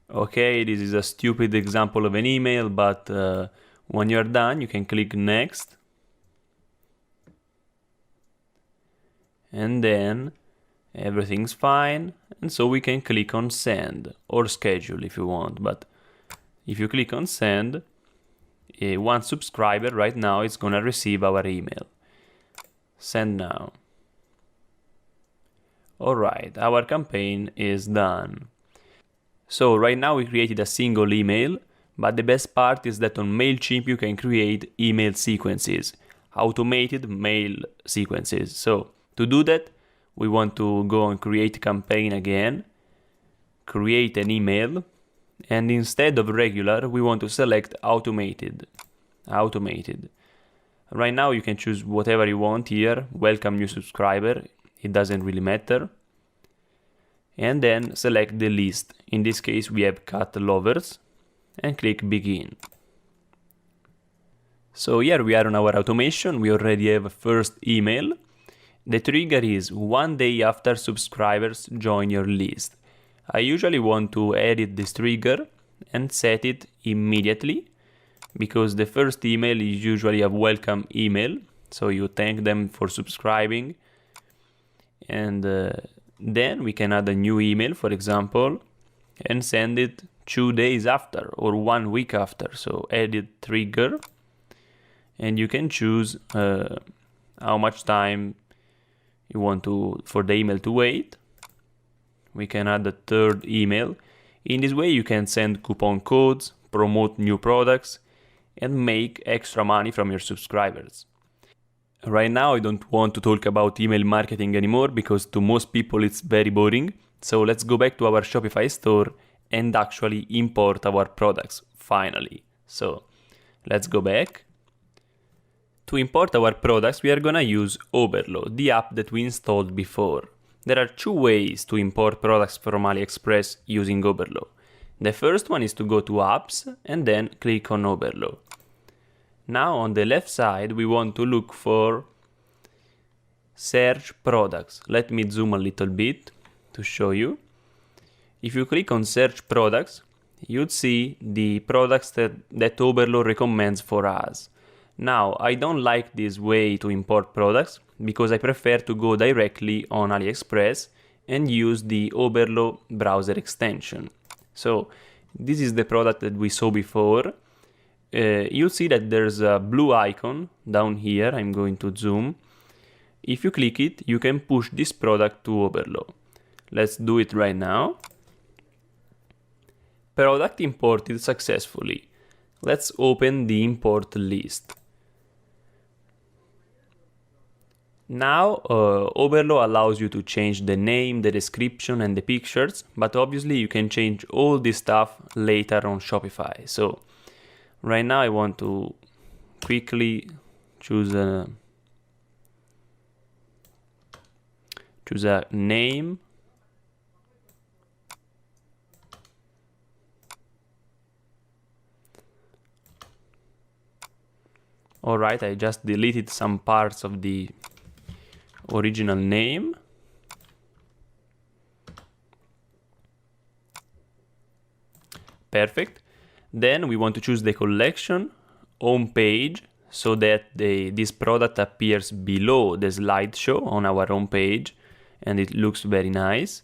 Okay, this is a stupid example of an email, but when you're done, you can click next. And then everything's fine. And so we can click on send or schedule if you want. But if you click on send, one subscriber right now is gonna receive our email. Send now. Alright, our campaign is done. So right now we created a single email, but the best part is that on MailChimp you can create email sequences, automated mail sequences. So to do that, we want to go on create campaign again, create an email, and instead of regular, we want to select automated. Right now you can choose whatever you want here, welcome new subscriber, it doesn't really matter. And then select the list. In this case we have cat lovers and click begin. So here we are on our automation, we already have a first email. The trigger is 1 day after subscribers join your list. I usually want to edit this trigger and set it immediately because the first email is usually a welcome email, so you thank them for subscribing, and then we can add a new email, for example, and send it 2 days after or 1 week after. So edit trigger, and you can choose how much time you want for the email to wait. We can add a third email. In this way you can send coupon codes, promote new products, and make extra money from your subscribers. Right now I don't want to talk about email marketing anymore because to most people it's very boring. So let's go back to our Shopify store and actually import our products finally. So let's go back. To import our products we are gonna use Oberlo, the app that we installed before. There are two ways to import products from AliExpress using Oberlo. The first one is to go to apps and then click on Oberlo. Now on the left side we want to look for search products. Let me zoom a little bit to show you. If you click on search products, you'd see the products that Oberlo recommends for us. Now I don't like this way to import products because I prefer to go directly on AliExpress and use the Oberlo browser extension. So this is the product that we saw before. You'll see that there's a blue icon down here. I'm going to zoom. If you click it, you can push this product to Oberlo. Let's do it right now. Product imported successfully. Let's open the import list. Now Oberlo allows you to change the name, the description and the pictures, but obviously you can change all this stuff later on Shopify. So right now I want to quickly choose a name. Alright, I just deleted some parts of the original name. Perfect. Then we want to choose the collection home page so that this product appears below the slideshow on our home page and it looks very nice.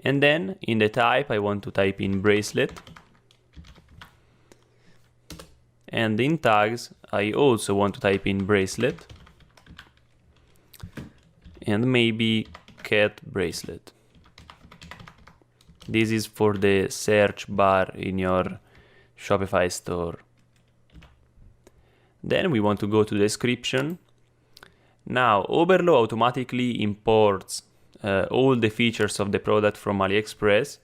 And then in the type, I want to type in bracelet. And in tags, I also want to type in bracelet. And maybe cat bracelet. This is for the search bar in your Shopify store. Then we want to go to description. Now, Oberlo automatically imports all the features of the product from AliExpress,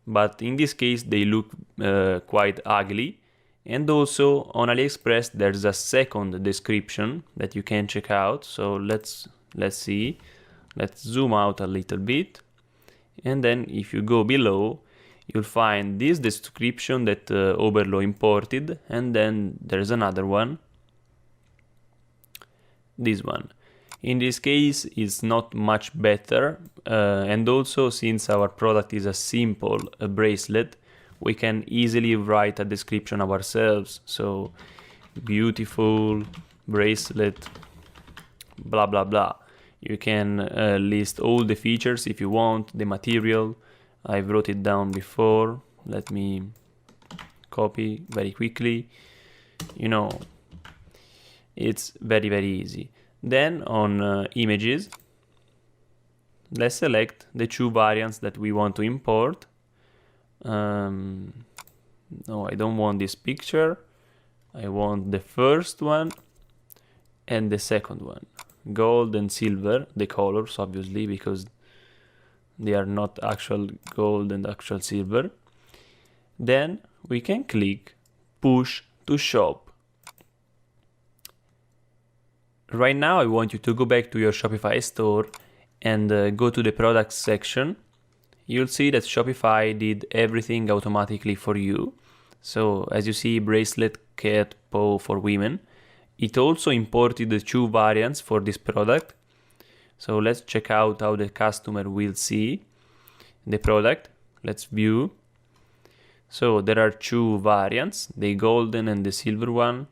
but in this case they look quite ugly. And also on AliExpress there's a second description that you can check out. So let's see. Let's zoom out a little bit. And then if you go below, you'll find this description that Oberlo imported, and then there's another one. This one. In this case, it's not much better, and also since our product is a simple bracelet, we can easily write a description ourselves. So, beautiful bracelet, blah blah blah. You can list all the features if you want, the material. I wrote it down before. Let me copy very quickly. You know, it's very easy. Then on images, let's select the two variants that we want to import. No, I don't want this picture. I want the first one and the second one. Gold and silver, the colors obviously, because they are not actual gold and actual silver. Then we can click push to shop. Right now I want you to go back to your Shopify store and go to the products section. You'll see that Shopify did everything automatically for you. So as you see, bracelet, cat, paw for women. It also imported the two variants for this product. So let's check out how the customer will see the product. Let's view. So there are two variants, the golden and the silver one.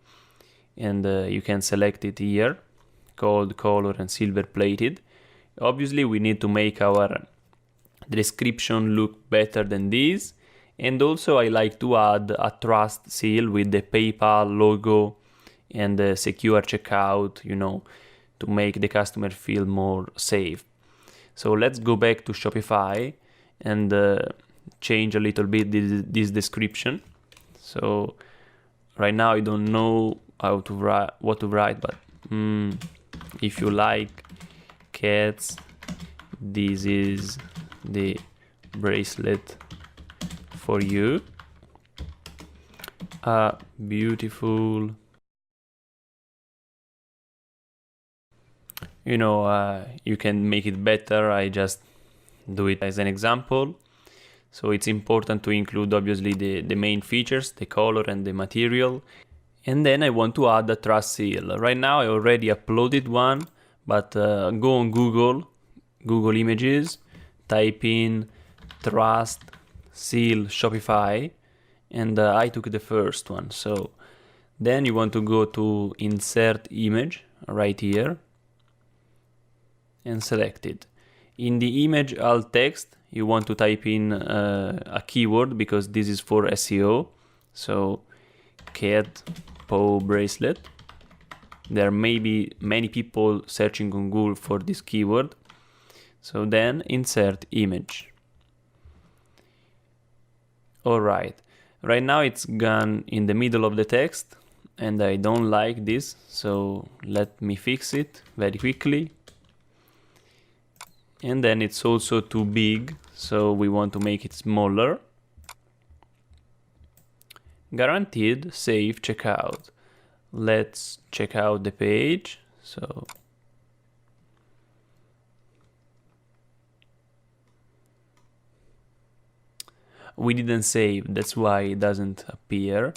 And you can select it here. Gold color and silver plated. Obviously we need to make our description look better than this, and also I like to add a trust seal with the PayPal logo and the secure checkout, you know, to make the customer feel more safe. So let's go back to Shopify and change a little bit this description. So right now I don't know how to write, what to write, but if you like cats, this is the bracelet for you. Beautiful. You know, you can make it better. I just do it as an example. So it's important to include obviously the main features, the color and the material. And then I want to add a trust seal. Right now I already uploaded one, but go on Google Images, type in trust seal Shopify, and I took the first one. So then you want to go to insert image right here and select it. In the image alt text, you want to type in a keyword because this is for SEO. So cat paw bracelet. There may be many people searching on Google for this keyword. So then insert image. Alright, right now it's gone in the middle of the text and I don't like this, so let me fix it very quickly. And then it's also too big, so we want to make it smaller. Guaranteed safe checkout. Let's check out the page. So we didn't save, that's why it doesn't appear.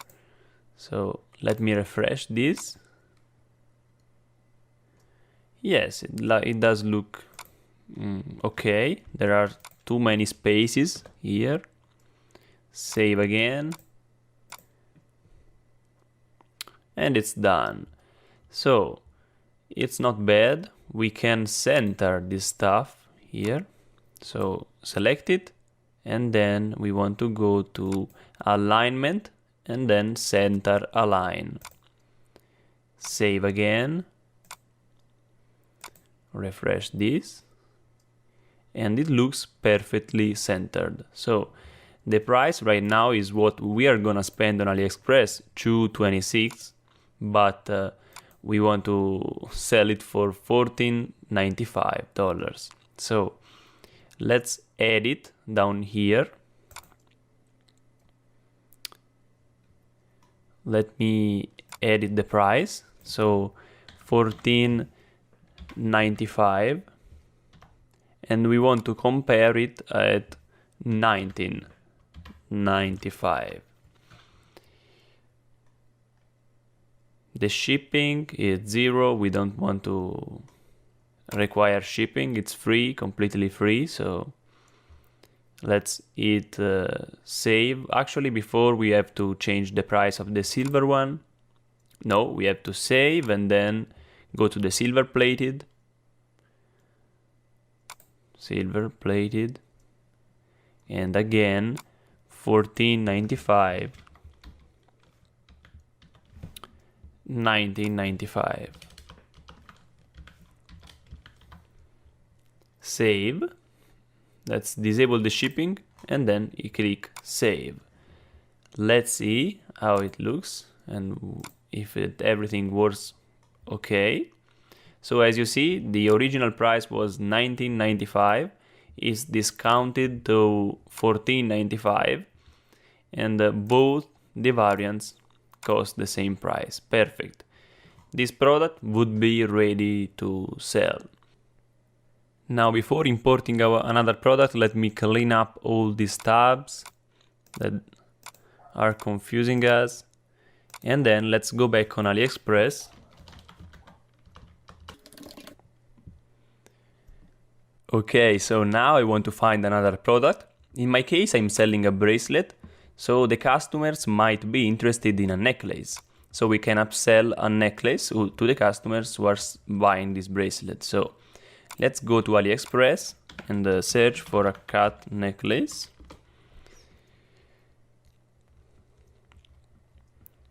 So let me refresh this. Yes, it does look okay. There are too many spaces here. Save again. and it's done. So it's not bad. We can center this stuff here. So select it, and then we want to go to alignment and then center align. Save again. Refresh this. And it looks perfectly centered. So the price right now is what we are gonna spend on AliExpress, $2.26, but we want to sell it for $14.95. So let's add it down here. Let me edit the price. So $14.95. And we want to compare it at $19.95. The shipping is 0. We don't want to require shipping. It's free, completely free. So let's hit save. Actually, before we have to change the price of the silver one. No, we have to save and then go to the silver plated. Silver plated, and again $14.95, $19.95. Save. Let's disable the shipping and then you click save. Let's see how it looks and if everything works okay. So as you see, the original price was $19.95, is discounted to $14.95, and both the variants cost the same price. Perfect. This product would be ready to sell. Now, before importing another product, let me clean up all these tabs that are confusing us. And then let's go back on AliExpress. Okay, so now I want to find another product. In my case, I'm selling a bracelet, so the customers might be interested in a necklace. So we can upsell a necklace to the customers who are buying this bracelet. So let's go to AliExpress and search for a cat necklace.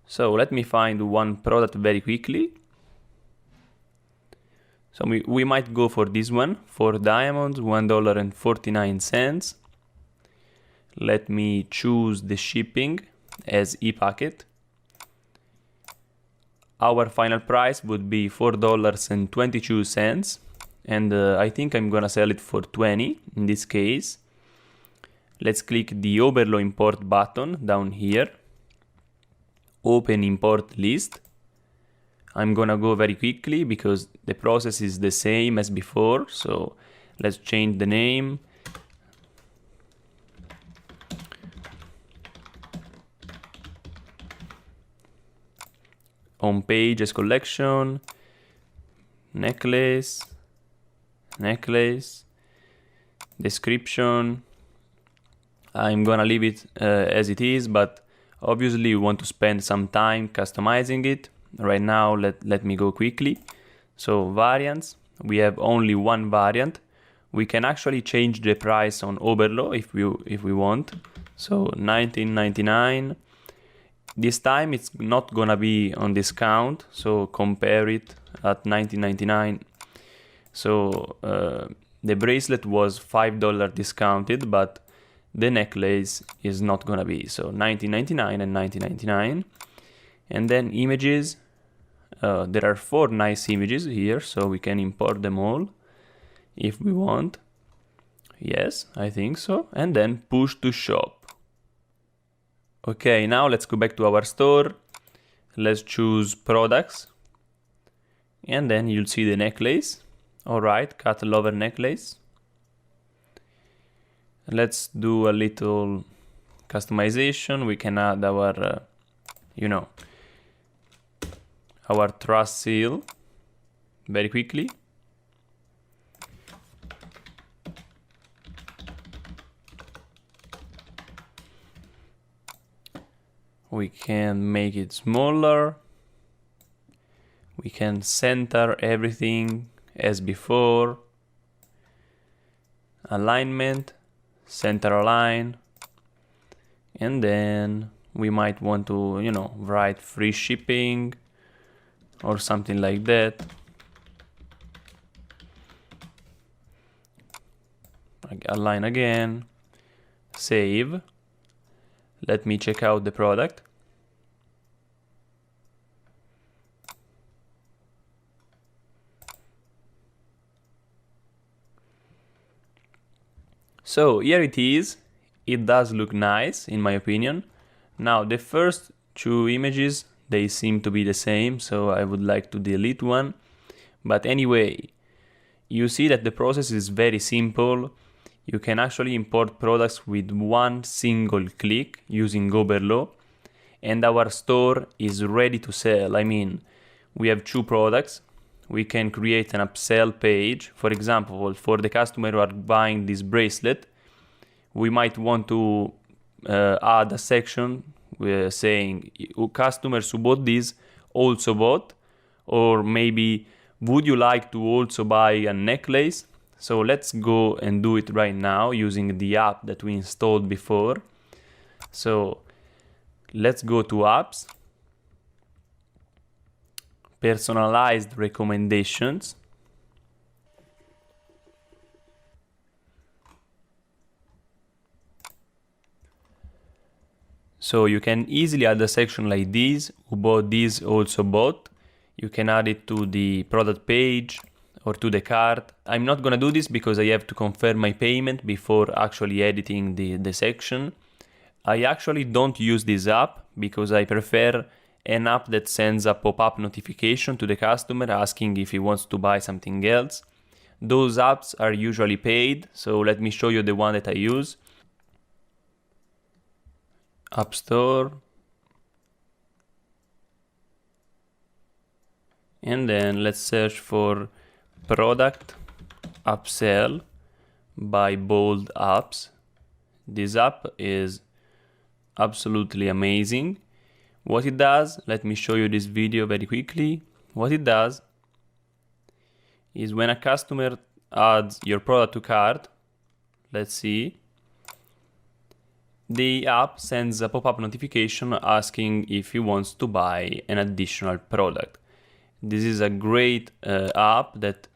So let me find one product very quickly. So we might go for this one, for diamonds, $1.49. Let me choose the shipping as e-packet. Our final price would be $4.22, and I think I'm gonna sell it for $20 in this case. Let's click the Oberlo import button down here. Open import list. I'm gonna go very quickly because the process is the same as before. So let's change the name. Home page as collection, necklace, description. I'm gonna leave it as it is, but obviously you want to spend some time customizing it. Right now, let me go quickly. So variants, we have only one variant. We can actually change the price on Oberlo if we want. So $19.99. This time it's not gonna be on discount, so compare it at $19.99. So the bracelet was $5 discounted, but the necklace is not gonna be. So $19.99 and $19.99. And then images, there are 4 nice images here, so we can import them all if we want. Yes, I think so. And then push to shop. Okay, now let's go back to our store. Let's choose products. And then you'll see the necklace. All right, cat lover necklace. Let's do a little customization. We can add our, our trust seal very quickly. We can make it smaller. We can center everything as before. Alignment, center align. And then we might want to, write free shipping or something like that. Align again, save. Let me check out the product. So here it is. It does look nice in my opinion. Now the first two images, they seem to be the same, so I would like to delete one. But anyway, you see that the process is very simple. You can actually import products with one single click using Oberlo, and our store is ready to sell. I mean, we have two products. We can create an upsell page. For example, for the customer who are buying this bracelet, we might want to add a section saying customers who bought this also bought, or maybe would you like to also buy a necklace? So let's go and do it right now using the app that we installed before. So let's go to apps, personalized recommendations. So you can easily add a section like this, who bought this also bought. You can add it to the product page or to the cart. I'm not gonna do this because I have to confirm my payment before actually editing the section. I actually don't use this app because I prefer an app that sends a pop-up notification to the customer asking if he wants to buy something else. Those apps are usually paid, so let me show you the one that I use. App Store. And then let's search for product upsell by Bold Apps. This app is absolutely amazing. What it does, let me show you this video very quickly. What it does is when a customer adds your product to cart, let's see, the app sends a pop-up notification asking if he wants to buy an additional product. This is a great app that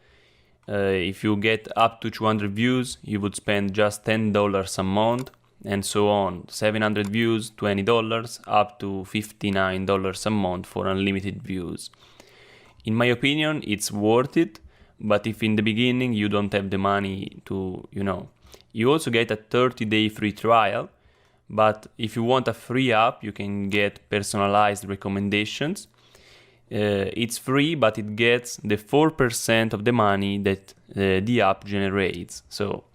if you get up to 200 views, you would spend just $10 a month, and so on. 700 views, $20, up to $59 a month for unlimited views. In my opinion, it's worth it, but if in the beginning you don't have the money to, you also get a 30-day free trial. But if you want a free app, you can get personalized recommendations. It's free, but it gets the 4% of the money that the app generates. So,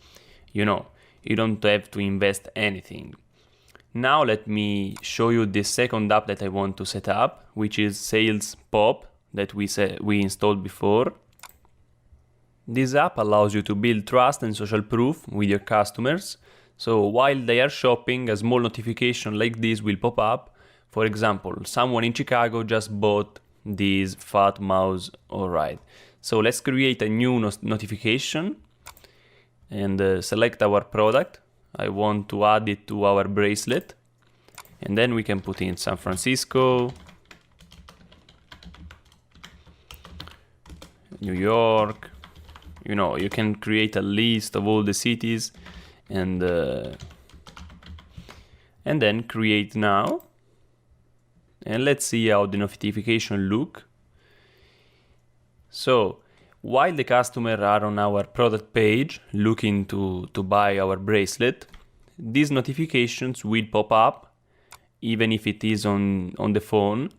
you don't have to invest anything. Now let me show you the second app that I want to set up, which is Sales Pop that we installed before. This app allows you to build trust and social proof with your customers. So while they are shopping, a small notification like this will pop up. For example, someone in Chicago just bought this fat mouse. Alright, so let's create a new notification and select our product. I want to add it to our bracelet, and then we can put in San Francisco, New York. You can create a list of all the cities and then create now, and let's see how the notification look. So while the customer are on our product page looking to buy our bracelet, these notifications will pop up even if it is on the phone.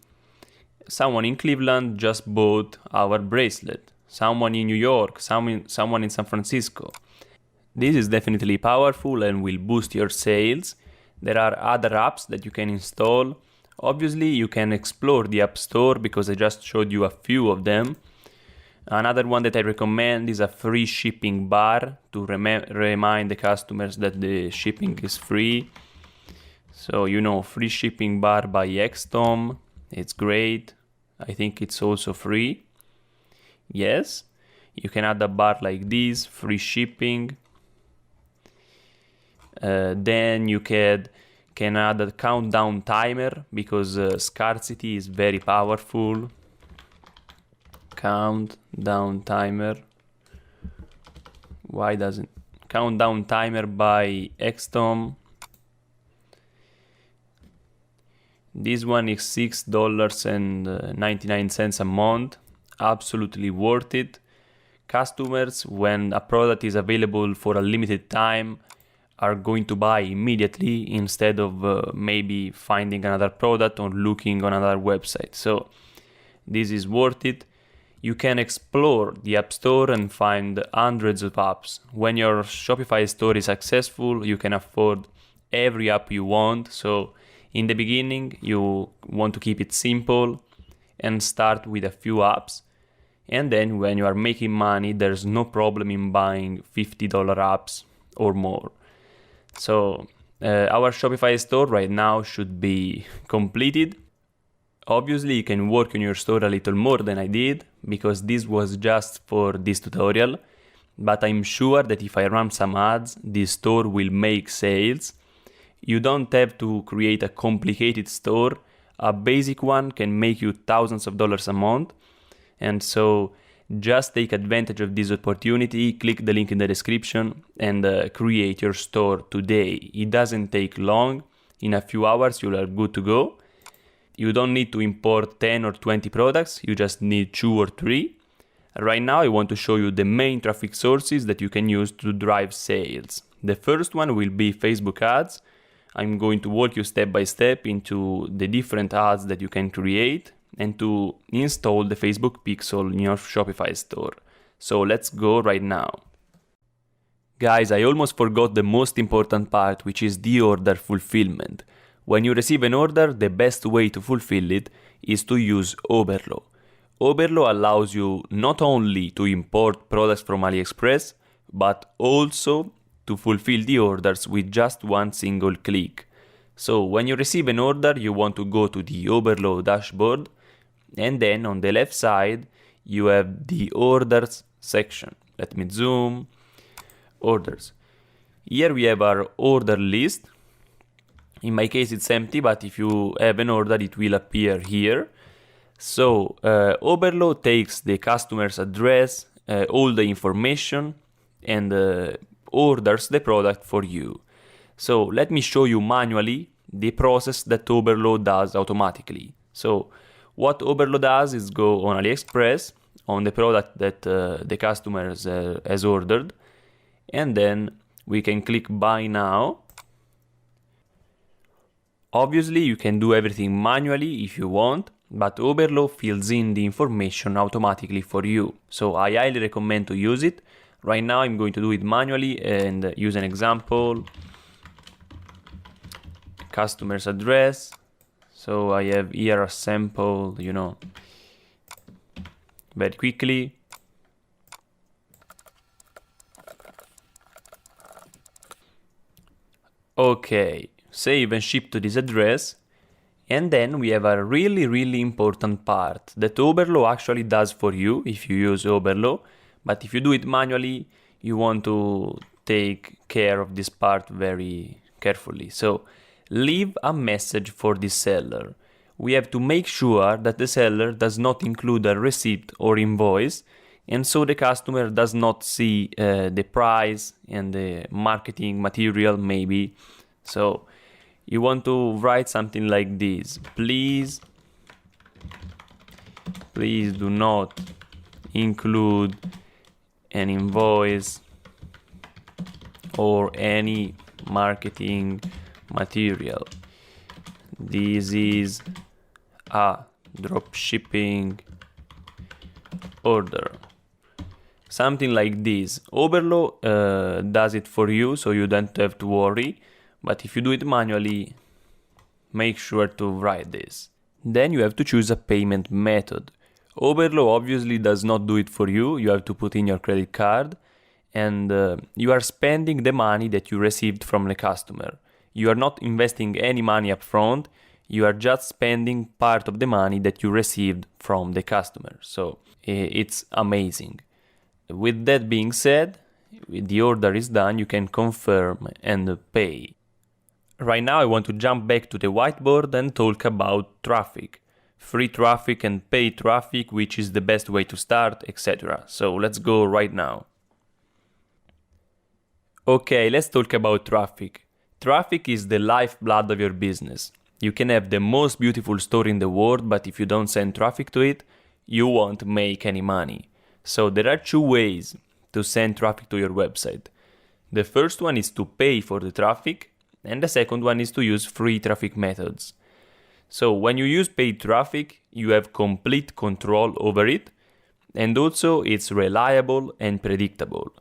Someone in Cleveland just bought our bracelet, someone in New York, someone in San Francisco. This is definitely powerful and will boost your sales. There are other apps that you can install. Obviously, you can explore the App Store because I just showed you a few of them. Another one that I recommend is a free shipping bar to remind the customers that the shipping is free. So, free shipping bar by Xtom. It's great. I think it's also free. Yes, you can add a bar like this, free shipping. Then you can add a countdown timer because scarcity is very powerful. Countdown timer. Why doesn't countdown timer by Xtom? This one is $6.99 a month. Absolutely worth it. Customers, when a product is available for a limited time, are going to buy immediately instead of maybe finding another product or looking on another website. So this is worth it. You can explore the App Store and find hundreds of apps. When your Shopify store is successful, you can afford every app you want. So in the beginning, you want to keep it simple and start with a few apps. And then when you are making money, there's no problem in buying $50 apps or more. So our Shopify store right now should be completed. Obviously, you can work on your store a little more than I did, because this was just for this tutorial, but I'm sure that if I run some ads, this store will make sales. You don't have to create a complicated store. A basic one can make you thousands of dollars a month. And so just take advantage of this opportunity, click the link in the description and create your store today. It doesn't take long. In a few hours, you are good to go. You don't need to import 10 or 20 products, you just need 2 or 3. Right now I want to show you the main traffic sources that you can use to drive sales. The first one will be Facebook ads. I'm going to walk you step by step into the different ads that you can create and to install the Facebook pixel in your Shopify store. So let's go right now. Guys, I almost forgot the most important part, which is the order fulfillment. When you receive an order, the best way to fulfill it is to use Oberlo. Oberlo allows you not only to import products from AliExpress, but also to fulfill the orders with just one single click. So when you receive an order, you want to go to the Oberlo dashboard, and then on the left side, you have the orders section. Let me zoom. Orders. Here we have our order list. In my case, it's empty, but if you have an order, it will appear here. So Oberlo takes the customer's address, all the information, and orders the product for you. So let me show you manually the process that Oberlo does automatically. So what Oberlo does is go on AliExpress, on the product that the customer has ordered, and then we can click Buy Now. Obviously, you can do everything manually if you want, but Oberlo fills in the information automatically for you. So I highly recommend to use it. Right now I'm going to do it manually and use an example. Customer's address. So I have here a sample, very quickly. Okay. Save and ship to this address, and then we have a really important part that Oberlo actually does for you if you use Oberlo, but if you do it manually, you want to take care of this part very carefully. So leave a message for the seller. We have to make sure that the seller does not include a receipt or invoice, and so the customer does not see the price and the marketing material maybe. So you want to write something like this. Please do not include an invoice or any marketing material. This is a dropshipping order. Something like this. Oberlo does it for you, so you don't have to worry. But if you do it manually, make sure to write this. Then you have to choose a payment method. Oberlo obviously does not do it for you. You have to put in your credit card, and you are spending the money that you received from the customer. You are not investing any money up front. You are just spending part of the money that you received from the customer. So it's amazing. With that being said, the order is done, you can confirm and pay. Right now I want to jump back to the whiteboard and talk about traffic. Free traffic and paid traffic, which is the best way to start, etc. So let's go right now. Okay, let's talk about traffic. Traffic is the lifeblood of your business. You can have the most beautiful store in the world, but if you don't send traffic to it, you won't make any money. So there are two ways to send traffic to your website. The first one is to pay for the traffic, and the second one is to use free traffic methods. So when you use paid traffic, you have complete control over it, and also it's reliable and predictable.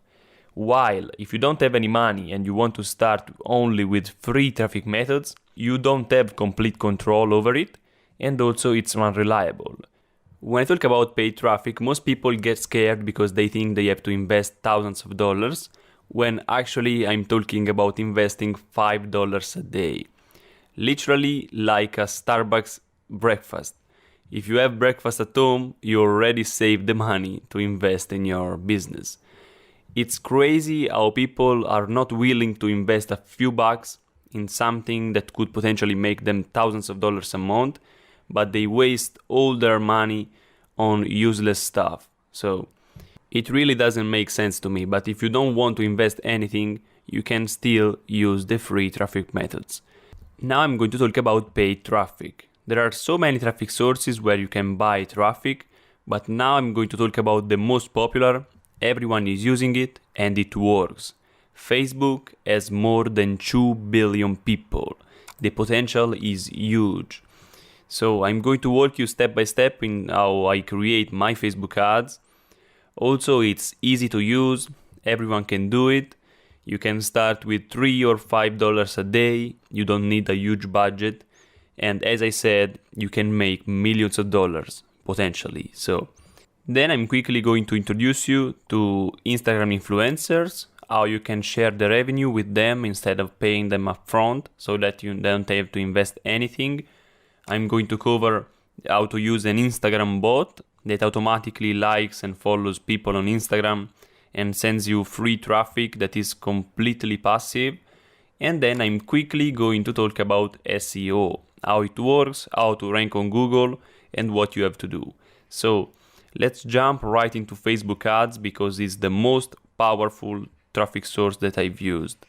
While if you don't have any money and you want to start only with free traffic methods, you don't have complete control over it, and also it's unreliable. When I talk about paid traffic, most people get scared because they think they have to invest thousands of dollars, when actually I'm talking about investing $5 a day. Literally like a Starbucks breakfast. If you have breakfast at home, you already saved the money to invest in your business. It's crazy how people are not willing to invest a few bucks in something that could potentially make them thousands of dollars a month, but they waste all their money on useless stuff. So it really doesn't make sense to me, but if you don't want to invest anything, you can still use the free traffic methods. Now I'm going to talk about paid traffic. There are so many traffic sources where you can buy traffic, but now I'm going to talk about the most popular. Everyone is using it and it works. Facebook has more than 2 billion people. The potential is huge. So I'm going to walk you step by step in how I create my Facebook ads. Also, it's easy to use. Everyone can do it. You can start with $3 or $5 a day. You don't need a huge budget. And as I said, you can make millions of dollars potentially. So then I'm quickly going to introduce you to Instagram influencers, how you can share the revenue with them instead of paying them upfront so that you don't have to invest anything. I'm going to cover how to use an Instagram bot that automatically likes and follows people on Instagram and sends you free traffic that is completely passive. And then I'm quickly going to talk about SEO, how it works, how to rank on Google, and what you have to do. So let's jump right into Facebook ads because it's the most powerful traffic source that I've used.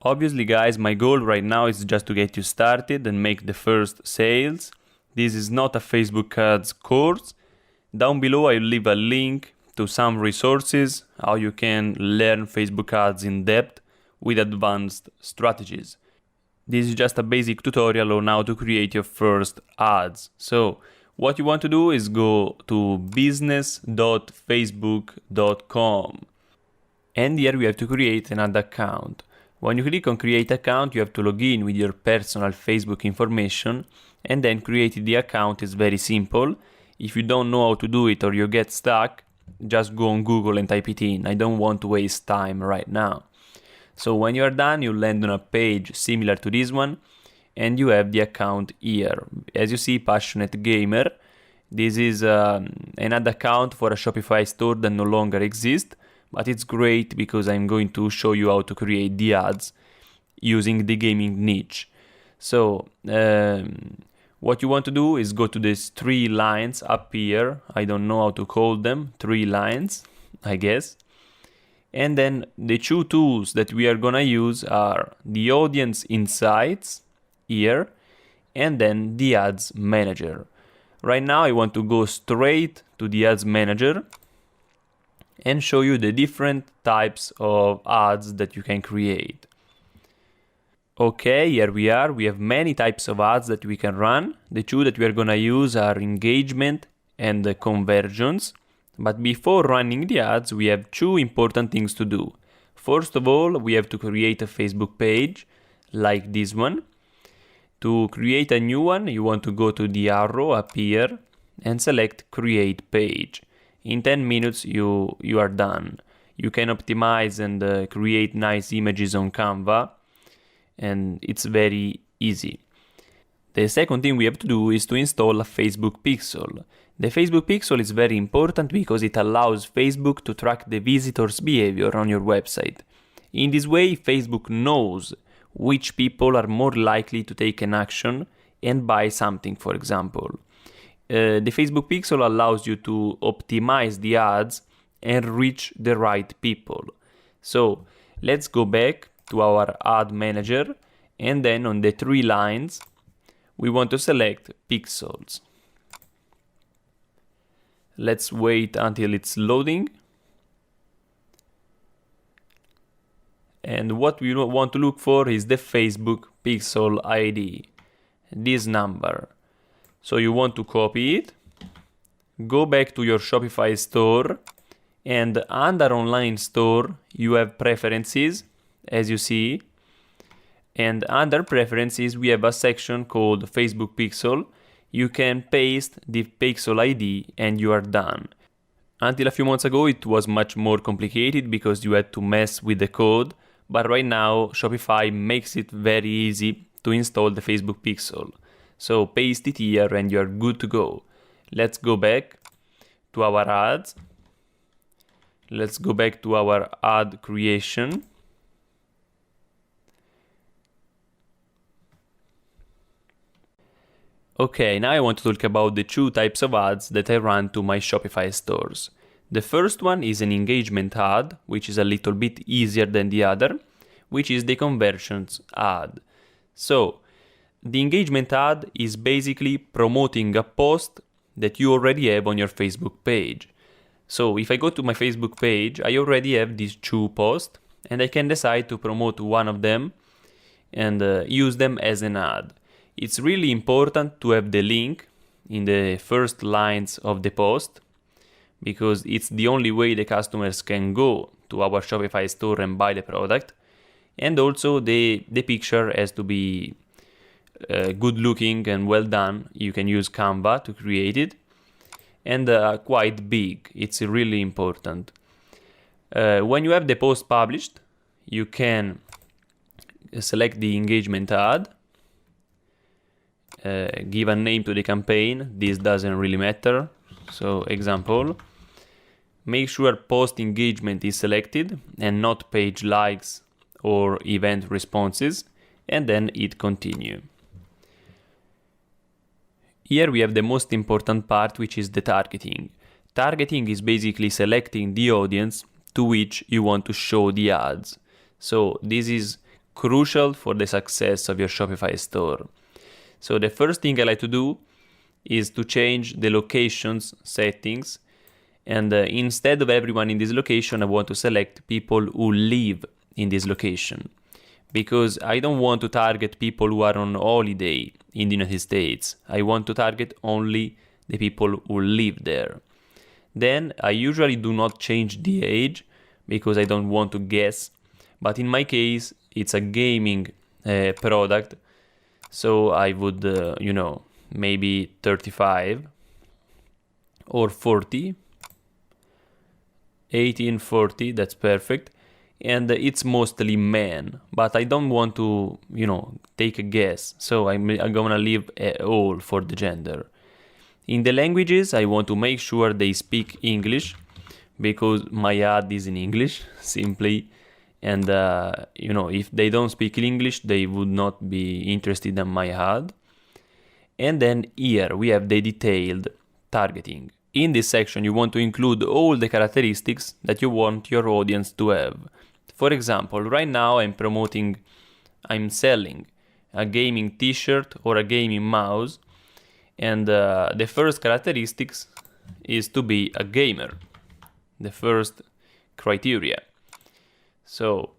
Obviously, guys, my goal right now is just to get you started and make the first sales. This is not a Facebook ads course. Down below, I'll leave a link to some resources, how you can learn Facebook ads in depth with advanced strategies. This is just a basic tutorial on how to create your first ads. So what you want to do is go to business.facebook.com. And here we have to create an ad account. When you click on create account, you have to log in with your personal Facebook information, and then creating the account is very simple. If you don't know how to do it or you get stuck, just go on Google and type it in. I don't want to waste time right now. So when you are done, you land on a page similar to this one, and you have the account here. As you see, Passionate Gamer. This is an ad account for a Shopify store that no longer exists, but it's great because I'm going to show you how to create the ads using the gaming niche. So what you want to do is go to these 3 lines up here. I don't know how to call them, 3 lines, I guess. And then the 2 tools that we are gonna use are the Audience Insights here, and then the Ads Manager. Right now I want to go straight to the Ads Manager and show you the different types of ads that you can create. Okay, here we are. We have many types of ads that we can run. The 2 that we are gonna use are engagement and conversions. But before running the ads, we have 2 important things to do. First of all, we have to create a Facebook page like this one. To create a new one, you want to go to the arrow up here and select create page. In 10 minutes, you are done. You can optimize and create nice images on Canva, and it's very easy. The second thing we have to do is to install a Facebook pixel. The Facebook pixel is very important because it allows Facebook to track the visitor's behavior on your website. In this way, Facebook knows which people are more likely to take an action and buy something, for example. The Facebook pixel allows you to optimize the ads and reach the right people. So let's go back to our ad manager, and then on the 3 lines, we want to select pixels. Let's wait until it's loading. And what we want to look for is the Facebook pixel ID, this number. So you want to copy it, go back to your Shopify store, and under online store, you have preferences, as you see. And under preferences, we have a section called Facebook pixel. You can paste the pixel ID and you are done. Until a few months ago, it was much more complicated because you had to mess with the code. But right now, Shopify makes it very easy to install the Facebook pixel. So paste it here and you're good to go. Let's go back to our ads. Let's go back to our ad creation. Okay, now I want to talk about the 2 types of ads that I run to my Shopify stores. The first one is an engagement ad, which is a little bit easier than the other, which is the conversions ad. So, the engagement ad is basically promoting a post that you already have on your Facebook page. So, if I go to my Facebook page, I already have these 2 posts, and I can decide to promote one of them and use them as an ad. It's really important to have the link in the first lines of the post because it's the only way the customers can go to our Shopify store and buy the product. And also the picture has to be good looking and well done. You can use Canva to create it. And quite big. It's really important. When you have the post published, you can select the engagement ad. Give a name to the campaign. This doesn't really matter. So example, make sure post engagement is selected and not page likes or event responses, and then hit continue. Here we have the most important part, which is the targeting. Targeting is basically selecting the audience to which you want to show the ads. So this is crucial for the success of your Shopify store. So the first thing I like to do is to change the locations settings, and instead of everyone in this location, I want to select people who live in this location, because I don't want to target people who are on holiday in the United States. I want to target only the people who live there. Then I usually do not change the age because I don't want to guess, but in my case it's a gaming product. So I would, maybe 35 or 40, 18, 40, that's perfect. And it's mostly men, but I don't want to, take a guess. So I'm gonna leave all for the gender. In the languages, I want to make sure they speak English because my ad is in English, simply. And, if they don't speak English, they would not be interested in my ad. And then here we have the detailed targeting. In this section, you want to include all the characteristics that you want your audience to have. For example, right now I'm selling a gaming t-shirt or a gaming mouse. And the first characteristics is to be a gamer. The first criteria. So,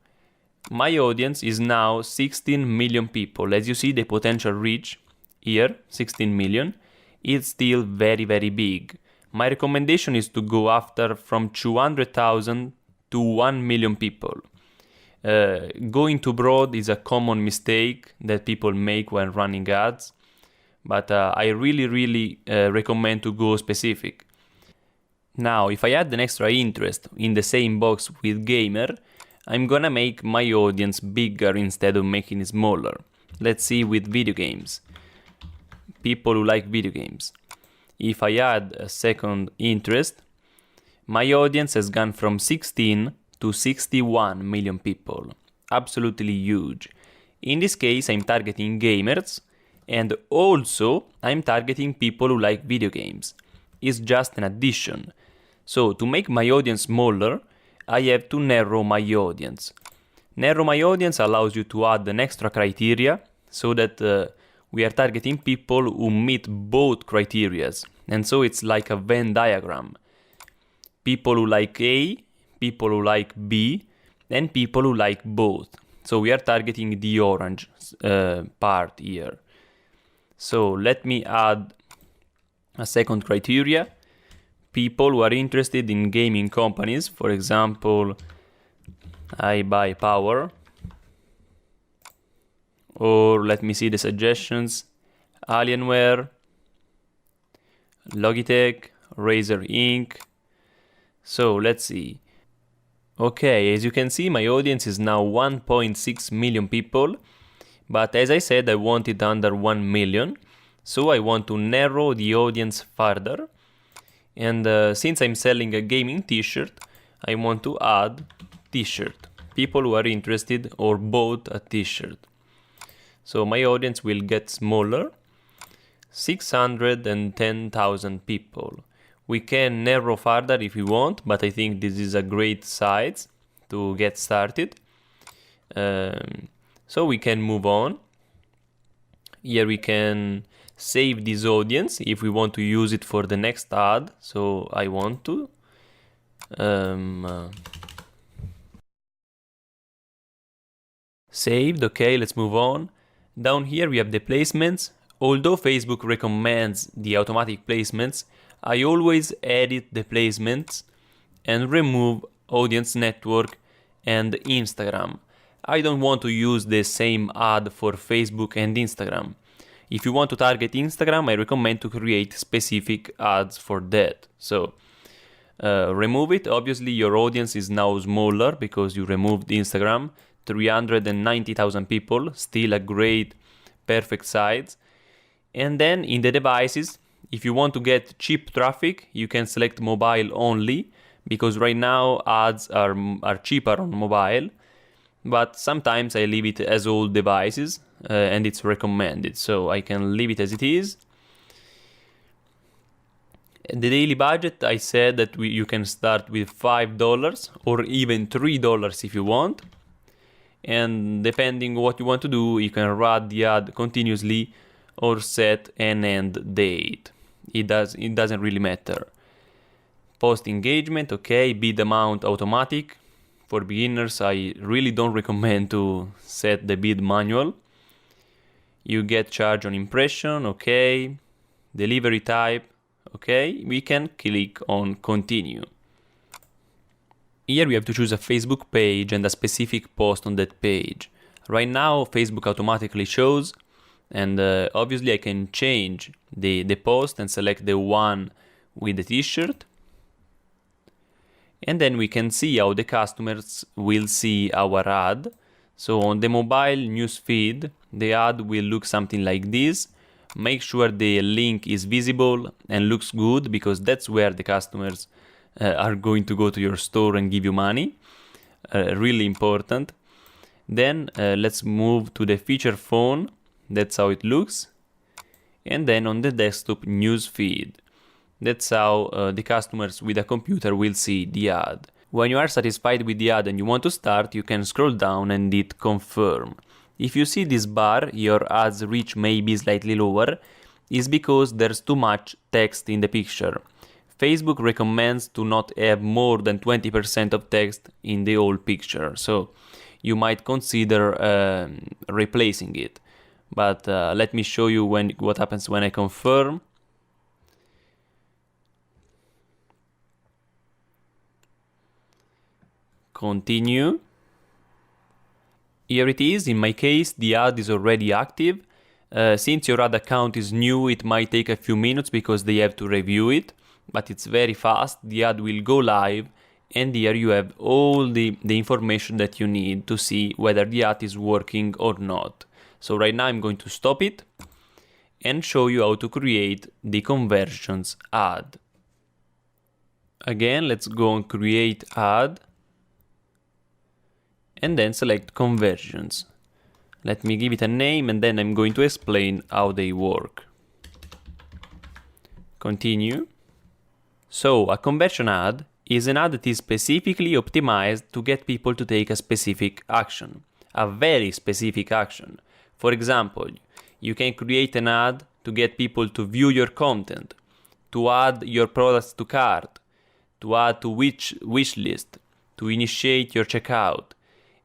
my audience is now 16 million people. As you see, the potential reach here, 16 million, is still very, very big. My recommendation is to go after from 200,000 to 1 million people. Going too broad is a common mistake that people make when running ads, but I really recommend to go specific. Now, if I add an extra interest in the same box with gamer, I'm gonna make my audience bigger instead of making it smaller. Let's see with video games. people who like video games. If I add a second interest, my audience has gone from 16 to 61 million people. Absolutely huge. In this case, I'm targeting gamers, and also I'm targeting people who like video games. It's just an addition. So to make my audience smaller, I have to narrow my audience. Narrow my audience allows you to add an extra criteria so that we are targeting people who meet both criterias. And so it's like a Venn diagram. People who like A, people who like B, and people who like both. So we are targeting the orange part here. So let me add a second criteria. People who are interested in gaming companies. For example, I buy Power. Or let me see the suggestions. Alienware, Logitech, Razer Inc. So let's see. Okay, as you can see, my audience is now 1.6 million people. But as I said, I want it under 1 million. So I want to narrow the audience further. And since I'm selling a gaming t-shirt, I want to add t-shirt. People who are interested or bought a t-shirt. So my audience will get smaller. 610,000 people. We can narrow further if we want, but I think this is a great size to get started. So we can move on. Here we can save this audience if we want to use it for the next ad. So I want to. Saved. Okay, let's move on. Down here we have the placements. Although Facebook recommends the automatic placements, I always edit the placements and remove audience network and Instagram. I don't want to use the same ad for Facebook and Instagram. If you want to target Instagram, I recommend to create specific ads for that. So remove it. Obviously your audience is now smaller because you removed Instagram. 390,000 people, still a great, perfect size. And then in the devices, if you want to get cheap traffic, you can select mobile only, because right now ads are cheaper on mobile. But sometimes I leave it as all devices and it's recommended, so I can leave it as it is. The daily budget, I said that you can start with $5 or even $3 if you want. And depending what you want to do, you can run the ad continuously or set an end date. It doesn't really matter. Post engagement, okay, bid amount automatic. For beginners, I really don't recommend to set the bid manual. You get charged on impression, okay. Delivery type, okay. We can click on continue. Here we have to choose a Facebook page and a specific post on that page. Right now, Facebook automatically shows, and obviously I can change the post and select the one with the t-shirt. And then we can see how the customers will see our ad. So on the mobile news feed, the ad will look something like this. Make sure the link is visible and looks good, because that's where the customers are going to go to your store and give you money. Really important. Then let's move to the feature phone. That's how it looks. And then on the desktop news feed. That's how the customers with a computer will see the ad. When you are satisfied with the ad and you want to start, you can scroll down and hit confirm. If you see this bar, your ad's reach may be slightly lower, is because there's too much text in the picture. Facebook recommends to not have more than 20% of text in the whole picture, so you might consider replacing it. But let me show you what happens when I confirm. Continue. Here it is. In my case, the ad is already active. Since your ad account is new, it might take a few minutes because they have to review it, but it's very fast. The ad will go live, and here you have all the information that you need to see whether the ad is working or not. So right now I'm going to stop it, and show you how to create the conversions ad. Again, let's go on create ad and then select conversions. Let me give it a name and then I'm going to explain how they work. Continue. So, a conversion ad is an ad that is specifically optimized to get people to take a specific action, a very specific action. For example, you can create an ad to get people to view your content, to add your products to cart, to add to wish list, to initiate your checkout.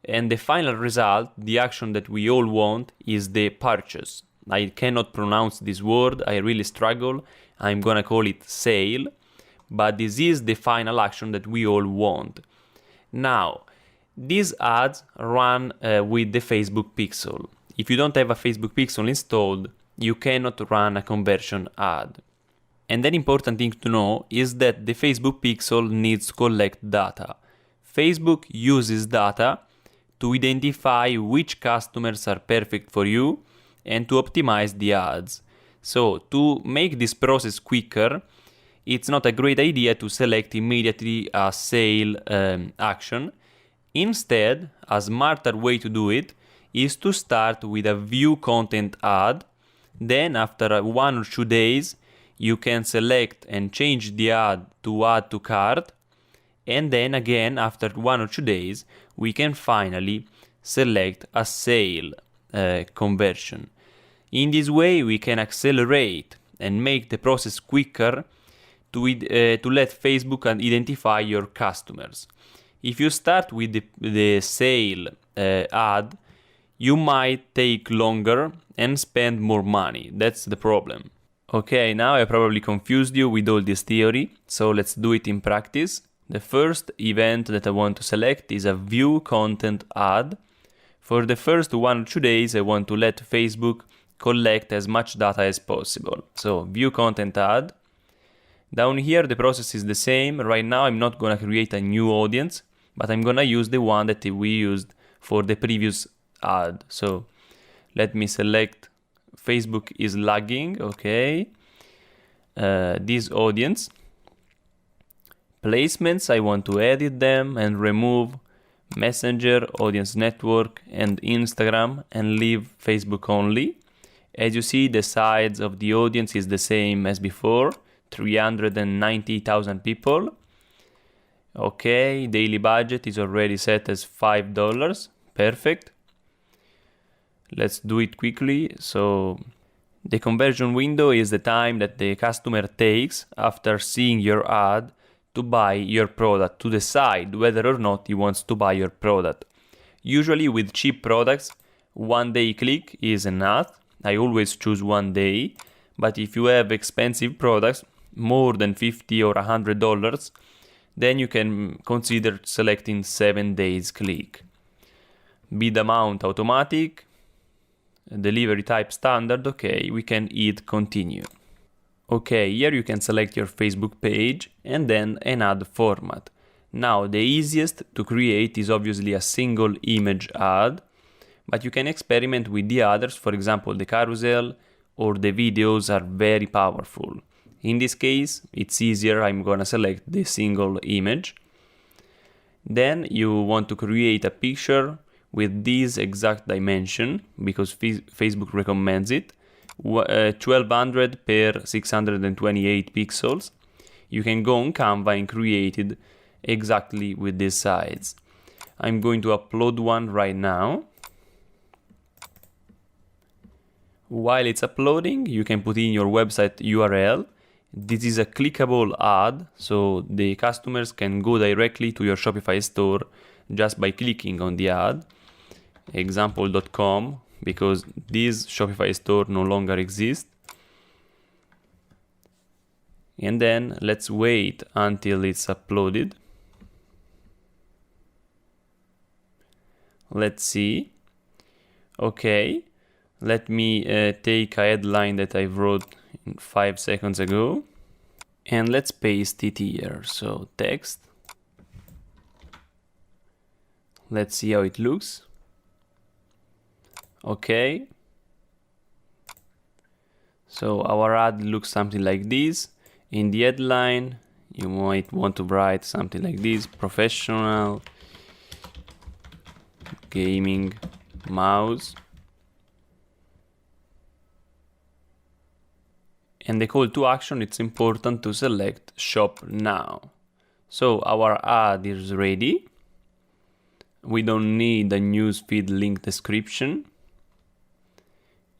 And the final result, the action that we all want, is the purchase. I cannot pronounce this word, I really struggle. I'm gonna call it sale, but this is the final action that we all want. Now, these ads run with the Facebook pixel. If you don't have a Facebook pixel installed, you cannot run a conversion ad. And an important thing to know is that the Facebook pixel needs to collect data. Facebook uses data to identify which customers are perfect for you and to optimize the ads. So, to make this process quicker, it's not a great idea to select immediately a sale action. Instead, a smarter way to do it is to start with a view content ad. Then, after 1 or 2 days, you can select and change the ad to add to cart. And then again, after 1 or 2 days, we can finally select a sale conversion. In this way, we can accelerate and make the process quicker to let Facebook identify your customers. If you start with the sale ad, you might take longer and spend more money. That's the problem. Okay, now I probably confused you with all this theory, so let's do it in practice. The first event that I want to select is a view content ad. For the first 1 or 2 days, I want to let Facebook collect as much data as possible. So, view content ad. Down here, the process is the same. Right now, I'm not gonna create a new audience, but I'm gonna use the one that we used for the previous ad. So, let me select Facebook is lagging, okay. This audience. Placements, I want to edit them and remove Messenger, Audience Network, and Instagram and leave Facebook only. As you see, the size of the audience is the same as before, 390,000 people. Okay, daily budget is already set as $5. Perfect. Let's do it quickly. So, the conversion window is the time that the customer takes after seeing your ad to buy your product, to decide whether or not he wants to buy your product. Usually with cheap products, 1 day click is enough. I always choose 1 day, but if you have expensive products, more than $50 or $100, then you can consider selecting 7 days click. Bid amount automatic, delivery type standard, okay, we can hit continue. Okay, here you can select your Facebook page and then an ad format. Now, the easiest to create is obviously a single image ad, but you can experiment with the others. For example, the carousel or the videos are very powerful. In this case, it's easier. I'm gonna select the single image. Then you want to create a picture with this exact dimension because Facebook recommends it. 1200 per 628 pixels. You can go on Canva and create it exactly with this size. I'm going to upload one right now. While it's uploading, you can put in your website URL. This is a clickable ad, so the customers can go directly to your Shopify store just by clicking on the ad. Example.com, because this Shopify store no longer exists. And then let's wait until it's uploaded. Let's see. Okay, let me take a headline that I wrote 5 seconds ago and let's paste it here. So text. Let's see how it looks. Okay. So our ad looks something like this. In the headline, you might want to write something like this: professional gaming mouse. And the call to action, it's important to select shop now. So our ad is ready. We don't need a newsfeed link description.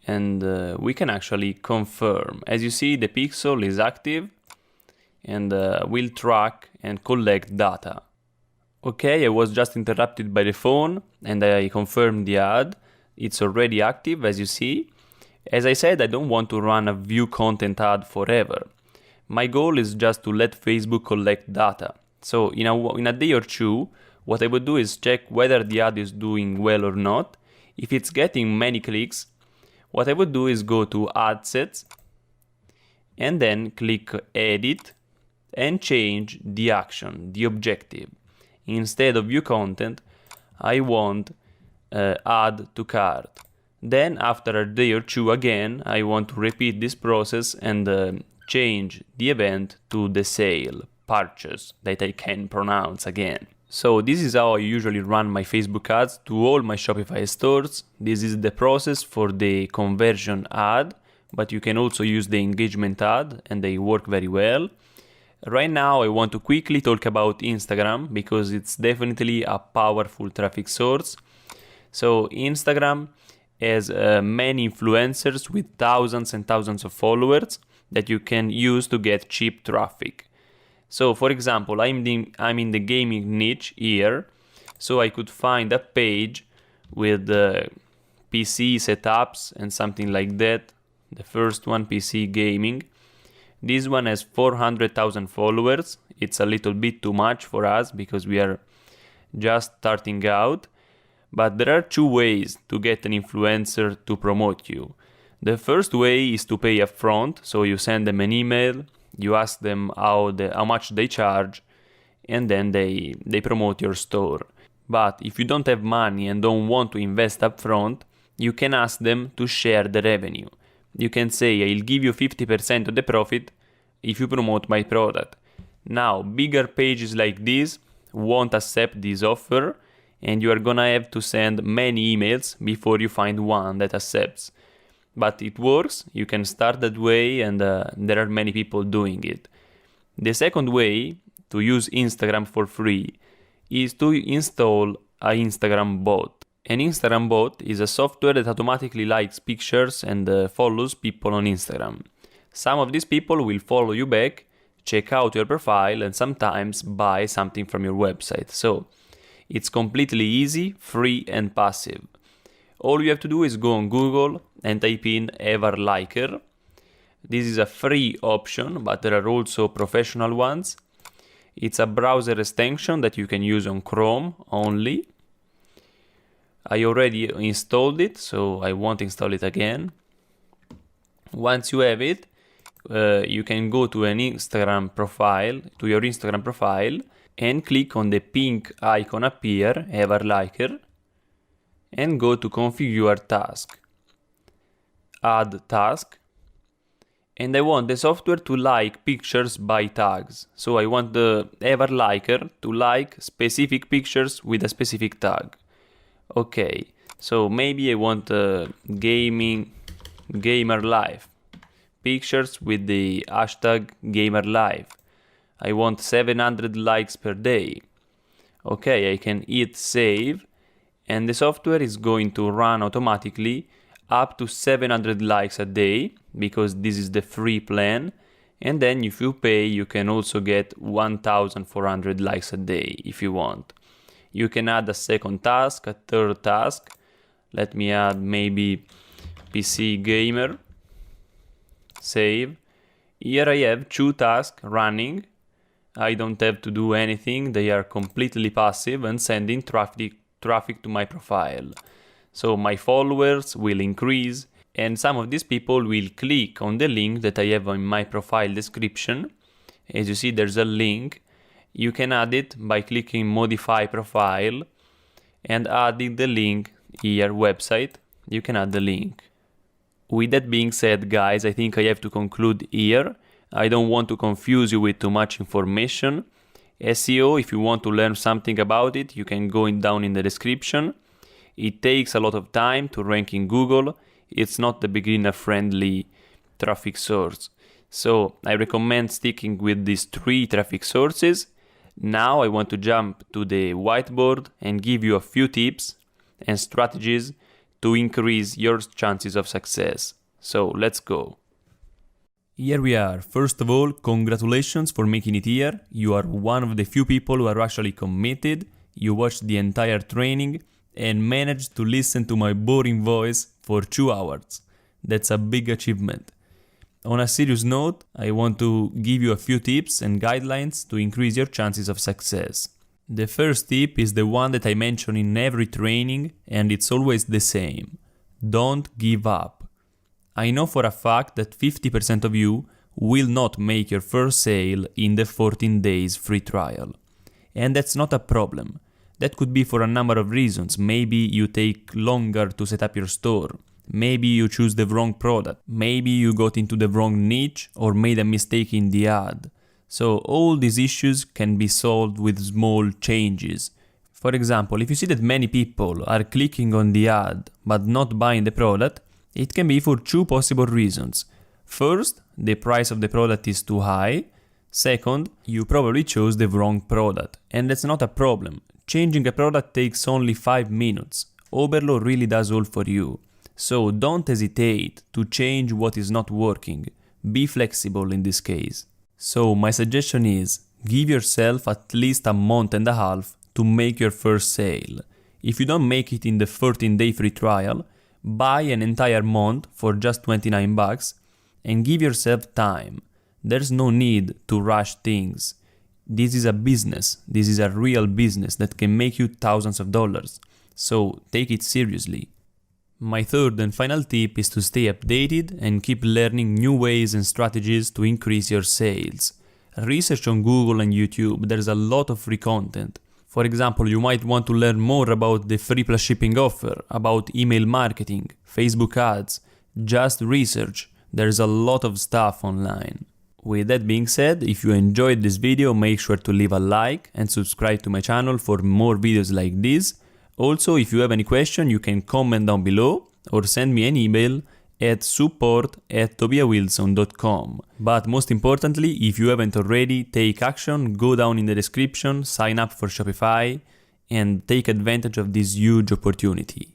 And we can actually confirm. As you see, the pixel is active and will track and collect data. Okay, I was just interrupted by the phone and I confirmed the ad. It's already active, as you see. As I said, I don't want to run a view content ad forever. My goal is just to let Facebook collect data. So in a day or two, what I would do is check whether the ad is doing well or not. If it's getting many clicks, what I would do is go to Ad Sets and then click Edit and change the action, the objective. Instead of view content, I want add to cart. Then after a day or two again, I want to repeat this process and change the event to the sale, purchase, that I can pronounce again. So this is how I usually run my Facebook ads to all my Shopify stores. This is the process for the conversion ad, but you can also use the engagement ad and they work very well. Right now I want to quickly talk about Instagram because it's definitely a powerful traffic source. So Instagram has many influencers with thousands and thousands of followers that you can use to get cheap traffic. So for example, I'm in the gaming niche here, so I could find a page with PC setups and something like that. The first one, PC gaming. This one has 400,000 followers. It's a little bit too much for us because we are just starting out. But there are two ways to get an influencer to promote you. The first way is to pay upfront, so you send them an email, you ask them how much they charge, and then they promote your store. But if you don't have money and don't want to invest upfront, you can ask them to share the revenue. You can say, I'll give you 50% of the profit if you promote my product. Now, bigger pages like this won't accept this offer, and you are gonna have to send many emails before you find one that accepts. But it works, you can start that way, and there are many people doing it. The second way to use Instagram for free is to install an Instagram bot. An Instagram bot is a software that automatically likes pictures and follows people on Instagram. Some of these people will follow you back, check out your profile, and sometimes buy something from your website. So it's completely easy, free, and passive. All you have to do is go on Google and type in Everliker. This is a free option, but there are also professional ones. It's a browser extension that you can use on Chrome only. I already installed it, so I won't install it again. Once you have it, you can go to your Instagram profile, and click on the pink icon appear, Everliker, and go to configure task. Add task. And I want the software to like pictures by tags. So I want the Everliker to like specific pictures with a specific tag. Okay, so maybe I want gamer life. Pictures with the hashtag gamer life. I want 700 likes per day. Okay, I can hit save, and the software is going to run automatically up to 700 likes a day, because this is the free plan. And then if you pay, you can also get 1400 likes a day if you want. You can add a second task, a third task. Let me add maybe PC gamer. Save. Here I have 2 tasks running. I don't have to do anything. They are completely passive and sending traffic to my profile. So my followers will increase, and some of these people will click on the link that I have in my profile description. As you see, there's a link. You can add it by clicking modify profile and adding the link here, website. You can add the link. With that being said, guys, I think I have to conclude here. I don't want to confuse you with too much information. SEO, if you want to learn something about it, you can go down in the description. It takes a lot of time to rank in Google. It's not the beginner-friendly traffic source. So I recommend sticking with these 3 traffic sources. Now I want to jump to the whiteboard and give you a few tips and strategies to increase your chances of success. So let's go. Here we are. First of all, congratulations for making it here. You are one of the few people who are actually committed. You watched the entire training and managed to listen to my boring voice for 2 hours. That's a big achievement. On a serious note, I want to give you a few tips and guidelines to increase your chances of success. The first tip is the one that I mention in every training, and it's always the same. Don't give up. I know for a fact that 50% of you will not make your first sale in the 14 days free trial. And that's not a problem. That could be for a number of reasons. Maybe you take longer to set up your store. Maybe you choose the wrong product. Maybe you got into the wrong niche or made a mistake in the ad. So all these issues can be solved with small changes. For example, if you see that many people are clicking on the ad but not buying the product, it can be for 2 possible reasons. First, the price of the product is too high. Second, you probably chose the wrong product, and that's not a problem. Changing a product takes only 5 minutes. Oberlo really does all for you. So don't hesitate to change what is not working. Be flexible in this case. So my suggestion is, give yourself at least a month and a half to make your first sale. If you don't make it in the 14-day free trial, buy an entire month for just $29 and give yourself time. There's no need to rush things. This is a business. This is a real business that can make you thousands of dollars. So take it seriously. My third and final tip is to stay updated and keep learning new ways and strategies to increase your sales. Research on Google and YouTube. There's a lot of free content. For example, you might want to learn more about the free plus shipping offer, about email marketing, Facebook ads. Just research. There's a lot of stuff online. With that being said, if you enjoyed this video, make sure to leave a like and subscribe to my channel for more videos like this. Also, if you have any question, you can comment down below or send me an email at support@tobiawilson.com. But most importantly, if you haven't already, take action, go down in the description, sign up for Shopify, and take advantage of this huge opportunity.